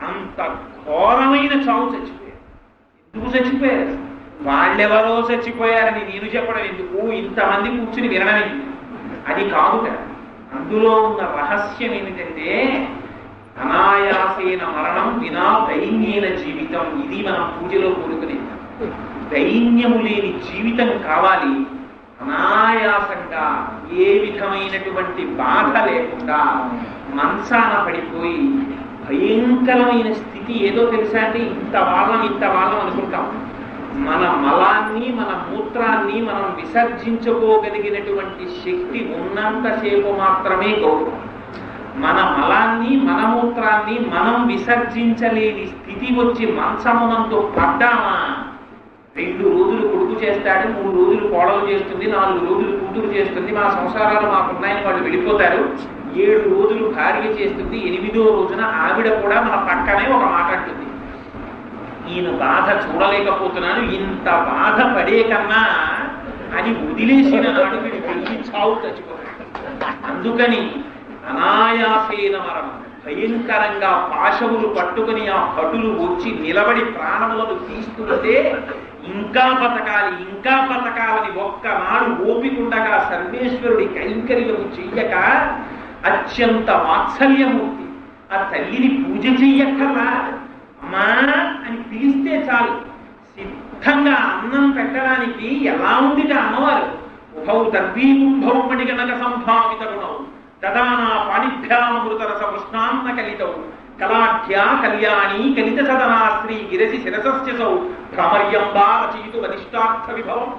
అంత ఘోరమైన చావు చచ్చిపోయారు. ఎందుకు చచ్చిపోయారు? వాళ్ళెవరో చచ్చిపోయారని నేను చెప్పడం ఎందుకు? ఇంతమంది కూర్చుని వినడమే. అది కాదు కదా. అందులో ఉన్న రహస్యం ఏమిటంటే అనాయాసైన మరణం వినా దైన్యైన జీవితం. ఇది మనం పూజలో కోరుకునేది. దైన్యము లేని జీవితం కావాలి. అనాయాసంగా ఏ విధమైనటువంటి బాధ లేకుండా మనసాన పడిపోయి భయంకరమైన స్థితి ఏదో తెలుసా అంటే ఇంత వాళ్ళం అనుకుంటాం. మన మలాన్ని మన మూత్రాన్ని మనం విసర్జించుకోగలిగినటువంటి శక్తి ఉన్నంతసేపు మాత్రమే గౌరవం. మన మలాన్ని మన మూత్రాన్ని మనం విసర్జించలేని స్థితి వచ్చి మంచమునంతో పడ్డామా 2 రోజులు కొడుకు చేస్తాడు, 3 రోజులు కోడలు చేస్తుంది, 4 రోజులు కూతురు చేస్తుంది, మా సంసారాలు మాకున్నాయని వాళ్ళు వెళ్ళిపోతారు. 7 రోజులు భార్య చేస్తుంది. 8వ రోజున ఆవిడ కూడా మన పక్కనే ఒక మాట అంటుంది, ఈయన బాధ చూడలేకపోతున్నాను, ఇంత బాధ పడే కన్నా అని వదిలేసిన నాడు వీడు వెళ్ళి చావు చచ్చిపోతాడు. అందుకని అనాయాసేన మరణం భయంకరంగా పాశవులు పట్టుకుని ఆ భటులు వచ్చి నిలబడి ప్రాణములను తీస్తుంటే ఇంకా బతకాలని ఒక్కనాడు ఓపికండగా సర్వేశ్వరుడి కైంకర్యము చెయ్యక అత్యంత వాత్సల్యమూర్తి ఆ తల్లిని పూజ చెయ్యక్కర్లా, అమ్మా అని పిలిస్తే చాలు సిద్ధంగా అన్నం పెట్టడానికి ఎలా ఉందిట అమ్మవారు. ఉభౌ దర్భీకుంభౌ మణిగణక సంభావిత గుణం దదానా పాణిభ్యామృతరస కృష్ణాన్న కలితౌ కళాఢ్యా కళ్యాణి కలిత సదనా శ్రీ గిరసి శిరసస్యసౌ భ్రమర్యంబా రచయితు వదిష్టార్థ విభవం.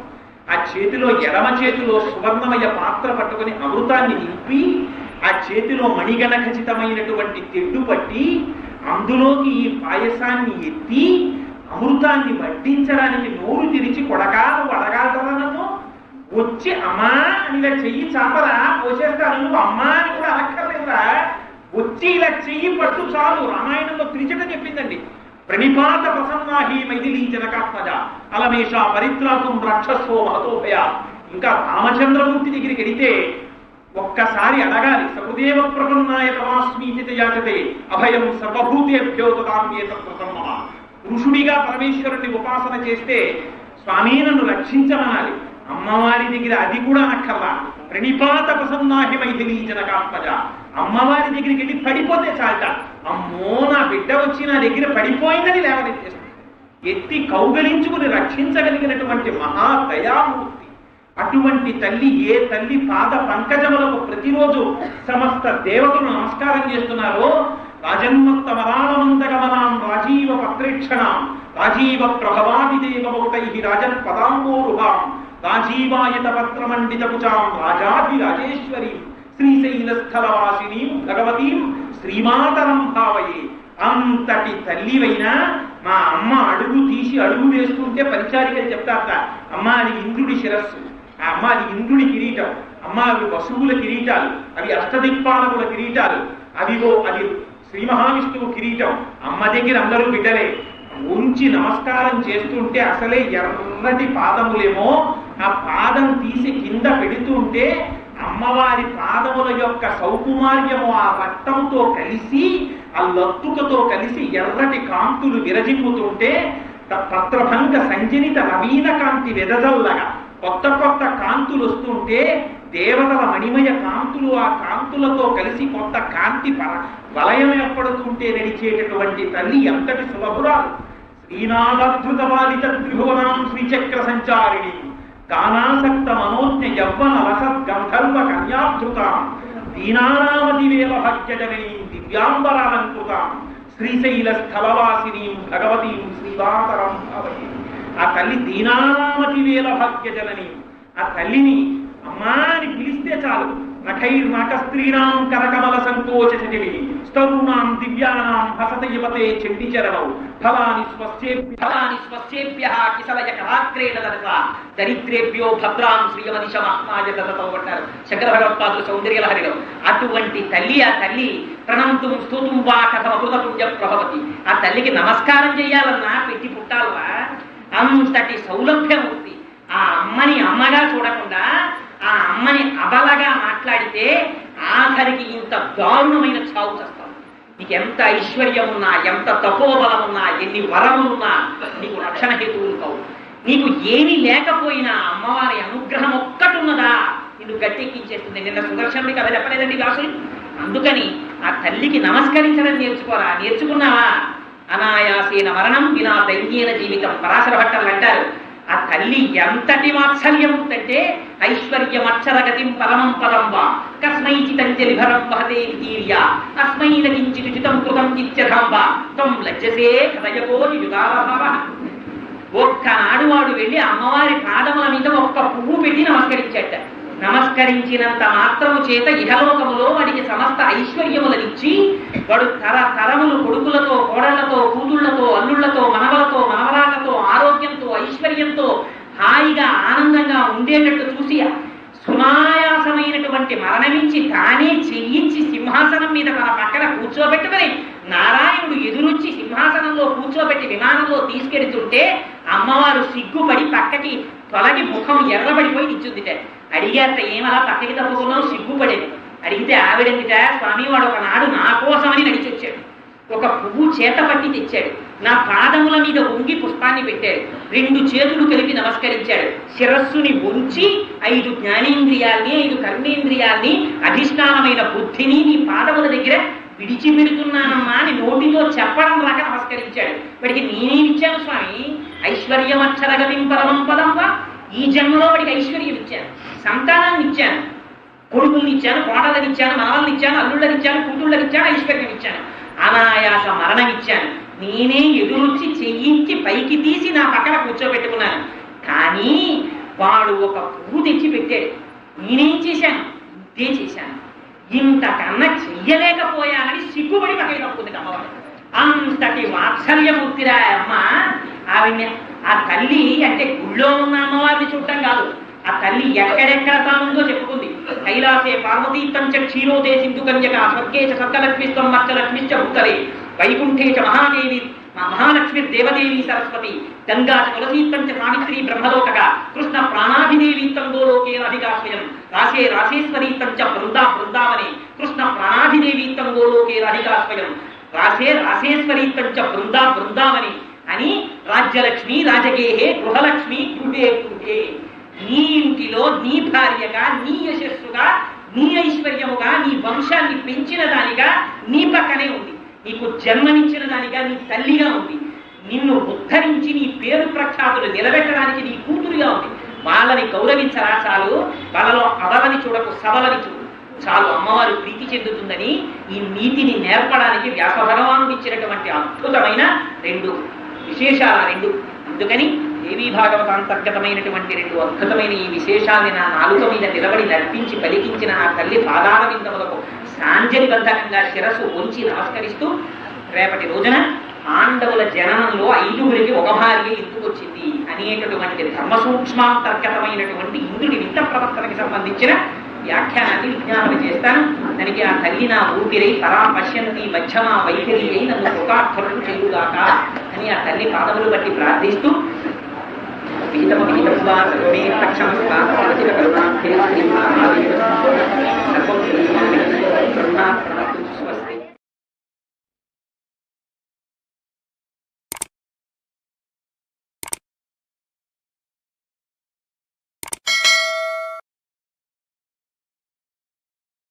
ఆ చేతిలో ఎడమ చేతిలో సువర్ణమయ పాత్ర పట్టుకుని అమృతాన్ని నింపి ఆ చేతిలో మణిగణ ఖచ్చితమైనటువంటి తెడ్డు పట్టి అందులోకి ఈ పాయసాన్ని ఎత్తి అమృతాన్ని వడ్డించడానికి నోరు తెరిచి కొడకాలు అడగాలనను వచ్చి అమ్మా అని ఇలా చెయ్యి చాపరా పోసేస్తాను, నువ్వు అమ్మా అని కూడా అనక్కర్లేదురా, వచ్చి ఇలా చెయ్యి పట్టు చాలు. రామాయణంలో త్రిజట చెప్పిందండి. ప్రణిపాత ప్రసన్నాహి మైథిలీ జనకాత్మజ అలమేష పరిత్రాతం రాక్షసో మహతోభయ. ఇంకా రామచంద్రమూర్తి దగ్గరికి వెడితే ఒక్కసారి అడగాలి, సహృదేవ ప్రపన్నాయ తమాస్మీతి యాచతే అభయం సర్వభూతేభ్యో తదామ్యేతత్ప్రసన్న. పురుషుడిగా పరమేశ్వరుని ఉపాసన చేస్తే స్వామి నన్ను రక్షించమనాలి. అమ్మవారి దగ్గర అది కూడా అనక్కర్లా. ప్రణిపాత ప్రసన్నాహి మైథిలీ జనకాత్మజ. అమ్మవారి దగ్గరికి వెళ్ళి పడిపోతే చాలట, అమ్మో నా బిడ్డ వచ్చి నా దగ్గర పడిపోయిందని లేవనెత్తేస్తుంది. ఎత్తి కౌగలించుకుని రక్షించగలిగినటువంటి మహాదయామూర్తి. అటువంటి తల్లి ఏ తల్లి పాద పంకజములకు ప్రతిరోజు సమస్త దేవతలు నమస్కారం చేస్తున్నారో రాజన్మత్తమరాళమంతగమనాం రాజీవ పత్రేక్షణాం రాజీవ ప్రభవాదిదేవమౌతై రాజన్ పదాంబోరుహాం రాజీవాయత పత్రమండిత కుచాం రాజాది రాజేశ్వరి శ్రీశైలస్థలవాసినీం భగవతీం శ్రీమాతరం భావయే. అంతటి తల్లివైనా మా అమ్మ అడుగు తీసి అడుగు వేస్తుంటే పరిచారికలు చెప్తారట, అమ్మ అది ఇంద్రుడి శిరస్సు, ఆ అమ్మ అది ఇంద్రుడి కిరీటం, అమ్మ అవి వసువుల కిరీటాలు, అవి అష్టదిక్పాలకుల కిరీటాలు, అవిగో అది శ్రీ మహావిష్ణువు కిరీటం. అమ్మ దగ్గర అందరూ బిడ్డలే. ఉంచి నమస్కారం చేస్తుంటే అసలే ఎర్రటి పాదములేమో ఆ పాదం తీసి కింద పెడుతుంటే అమ్మవారి పాదముల యొక్క సౌకుమార్యము ఆ రక్తముతో కలిసి ఆ లత్తుకతో కలిసి ఎర్రటి కాంతులు విరజిమ్ముతుంటే పత్రభంగ సంజనిత నవీన కాంతి వెదజల్లగా కొత్త కొత్త కాంతులు వస్తుంటే దేవతల మణిమయ కాంతులు ఆ కాంతులతో కలిసి కొత్త కాంతి వలయం ఏర్పడుతుంటే నడిచేటటువంటి తల్లి ఎంతటి సులభురాలు. శ్రీనాథృత బాలిత త్రిభువనాం శ్రీచక్ర సంచారిణి గానాసక్త మనోజ్ఞ యవ్వన రసద్ గంధర్వ కన్యాధృతాం దీనానామతి వేల భాగ్యజననీ దివ్యాంబరాలంకృతాం శ్రీశైల స్థలవాసినీం భగవతీం శ్రీవాతరం భావయే. ఆ తల్లి దీనానామతి వేల భాగ్యజననీ. ఆ తల్లిని అమ్మా అని పిలిస్తే చాలు. నఖైర్నాక స్త్రీణాం కరకమల సంకోచ శజలి స్తరూణాం దివ్యానాం హసత యువతే చండిచరణౌ ఫలాని స్వస్యేభ్యః కిసలయ కరాగ్రేణ దర్శ దరిద్రేభ్యో భద్రాం శ్రీయమనిష మహాయ దతతో అంటారు శంకర భగవత్పాదులు సౌందర్యలహరిలో. అటువంటి తల్లి ఆ తల్లి ప్రణంతుం స్తోతుం వా కథమృత పుణ్య ప్రభవతి. ఆ తల్లికి నమస్కారం చేయాలన్నా పెట్టి పుట్టాలవా, అంతటి సౌలభ్యమూర్తి. ఆ అమ్మని అమ్మగా చూడకుండా ఆ అమ్మని అబలగా మాట్లాడితే ఆఖరికి ఇంత దారుణమైన చావు చేస్తాం. నీకు ఎంత ఐశ్వర్యం ఉన్నా, ఎంత తపోబలం ఉన్నా, ఎన్ని వరములున్నా నీకు రక్షణ హేతువులు కావు. నీకు ఏమీ లేకపోయినా అమ్మవారి అనుగ్రహం ఒక్కటి ఉన్నదా నిన్ను గట్టెక్కించేస్తుంది. నిన్న సుదర్శనుడికి కథ చెప్పలేదండి వ్యాసులు. అందుకని ఆ తల్లికి నమస్కరించడం నేర్చుకోరా. నేర్చుకున్నావా? అనాయాసేన మరణం వినా దైన్యేన జీవితం పరాశర భట్టలు అంటారు. ఆ తల్లి ఎంతటి వాత్సల్యం అంటే ఐశ్వర్యమక్షరగతిం పరమం పదం వా కస్మైచితంజలిభరం వహతే వితీర్య అస్మై కించితుచితం కృతం ఇత్యథం వా త్వం లజ్జసే హృదయకోటి యుగాలభవ. ఒక్కనాడు వాడు వెళ్ళి అమ్మవారి పాదముల మీద ఒక్క పువ్వు పెట్టి నమస్కరించాట. నమస్కరించినంత మాత్రము చేత ఇహలోకములో వాడికి సమస్త ఐశ్వర్యములనిచ్చి వాడు తరములు కొడుకులతో, కోడళ్లతో, కూతుళ్లతో, అల్లుళ్లతో, మనవలతో, మనవరాళ్లతో, ఆరోగ్యంతో, ఐశ్వర్యంతో హాయిగా ఆనందంగా ఉండేటట్టు చూసి సునాయాసమైనటువంటి మరణమించి తానే చెయ్యించి సింహాసనం మీద తన పక్కన కూర్చోబెట్టుకుని నారాయణుడు ఎదురొచ్చి సింహాసనంలో కూర్చోబెట్టి విమానంలో తీసుకెడుతుంటే అమ్మవారు సిగ్గుపడి పక్కకి తొలగి ముఖం ఎర్రబడిపోయి నిల్చుందిట. అడిగారట, ఏమలా పక్కకి తప్పుకున్నావు? సిగ్గుపడేది. అడిగితే ఆవిడందిట, స్వామి వాడు ఒకనాడు నా కోసమని నడిచి వచ్చాడు. ఒక పువ్వు చేత పట్టి తెచ్చాడు. నా పాదముల మీద వంగి పుష్పాన్ని పెట్టాడు. 2 చేతులు కలిపి నమస్కరించాడు. శిరస్సుని ఉంచి 5 జ్ఞానేంద్రియాల్ని, 5 కర్మేంద్రియాల్ని, అధిష్టానమైన బుద్ధిని నీ పాదముల దగ్గర విడిచిపెడుతున్నానమ్మా అని నోటితో చెప్పడం రాక నమస్కరించాడు. వాడికి నేనేమిచ్చాను స్వామి? ఐశ్వర్యమక్షరగతిం పరమం పదం వా. ఈ జన్మలో వాడికి ఐశ్వర్యం ఇచ్చాను, సంతానాన్ని ఇచ్చాను, కొడుకుల్ని ఇచ్చాను, కోడలని ఇచ్చాను, మనవల్ని ఇచ్చాను, అల్లుళ్ళని ఇచ్చాను, కూతుళ్ళని ఇచ్చాను, ఐశ్వర్యం ఇచ్చాను, అనాయాస మరణం ఇచ్చాను. నేనే ఎదురొచ్చి చెయ్యించి పైకి తీసి నా పక్కన కూర్చోబెట్టుకున్నాను. కానీ వాడు ఒక పువ్వు తెచ్చి పెట్టాడు. నేనేం చేశాను? ఇంతే చేశాను. ఇంతకన్నా చెయ్యలేకపోయానని సిగ్గుపడి పక్కన తప్పుకుంది అమ్మవారు. అంతటి వాత్సల్యమూర్తిరా అమ్మ. ఆవిడ్ని ఆ తల్లి అంటే గుళ్ళో ఉన్న అమ్మవారిని చూడటం కాదు, ఆ తల్లి ఎక్కడెక్కడ తానుందో చెప్పుకుంది. కైలాసే పార్వతీత్తంచ క్షీరోదే సింధు కన్యక స్వర్గే చ సర్గలక్ష్మిస్వం మర్చలక్ష్మిశ్చ భూతలే వైకుంఠే చ మహాదేవి మహాలక్ష్మిర్దేవదేవి సరస్వతి గంగా చ తులసీత్తంచ సావిత్రి బ్రహ్మలోకక కృష్ణ ప్రాణాభిదేవీత్తం గోలోకే రాధికాస్వయం రాసే రాసేశ్వరీత్తంచ బృందా బృందావనే కృష్ణ ప్రాణాభిదేవీత్తం గోలోకే రాధికాస్వయం రాసే రాసేశ్వరీత్తంచ బృందా బృందావని అని రాజ్యలక్ష్మి రాజగేహే గృహలక్ష్మి గృహే గృహే. నీ ఇంటిలో నీ భార్యగా, నీ యశస్సుగా, నీ ఐశ్వర్యముగా, నీ వంశాన్ని పెంచిన దానిగా నీ పక్కనే ఉంది. నీకు జన్మనిచ్చిన దానిగా నీ తల్లిగా ఉంది. నిన్ను ఉద్ధరించి నీ పేరు ప్రఖ్యాతులు నిలబెట్టడానికి నీ కూతురుగా ఉంది. వాళ్ళని గౌరవించరా చాలు. వాళ్ళలో అబలని చూడకు, సబలని చూడు చాలు. అమ్మవారు ప్రీతి చెందుతుందని ఈ నీతిని నేర్పడానికి వ్యాస భగవానుడు ఇచ్చినటువంటి అద్భుతమైన 2 విశేషాలు. అందుకని దేవీ భాగవతాంతర్గతమైనటువంటి 2 అద్భుతమైన ఈ విశేషాన్ని నా నాలుక మీద నిలబడి నడిపించి పలికించిన ఆ తల్లి పాదాల విందములకు సాంజలి బంధకంగా శిరస్సు ఉంచి నమస్కరిస్తూ, రేపటి రోజున పాండవుల జననంలో 5గురికి ఒక భార్య ఎందుకు వచ్చింది అనేటటువంటి ధర్మసూక్ష్మాంతర్గతమైనటువంటి ఇంద్రుడి వింత ప్రవర్తనకి సంబంధించిన వ్యాఖ్యానాన్ని విజ్ఞాపన చేస్తాను. దానికి ఆ తల్లి నా ఊపిరై పరా పశ్యంతి మధ్యమా వైఖరి అయి నన్ను కృతార్థులను చేయుగాక అని ఆ తల్లి పాదములు బట్టి ప్రార్థిస్తూ విహితం విహితం వా సర్వమే తక్షమస్వా కరుణార్థే సర్వం బ్రహ్మ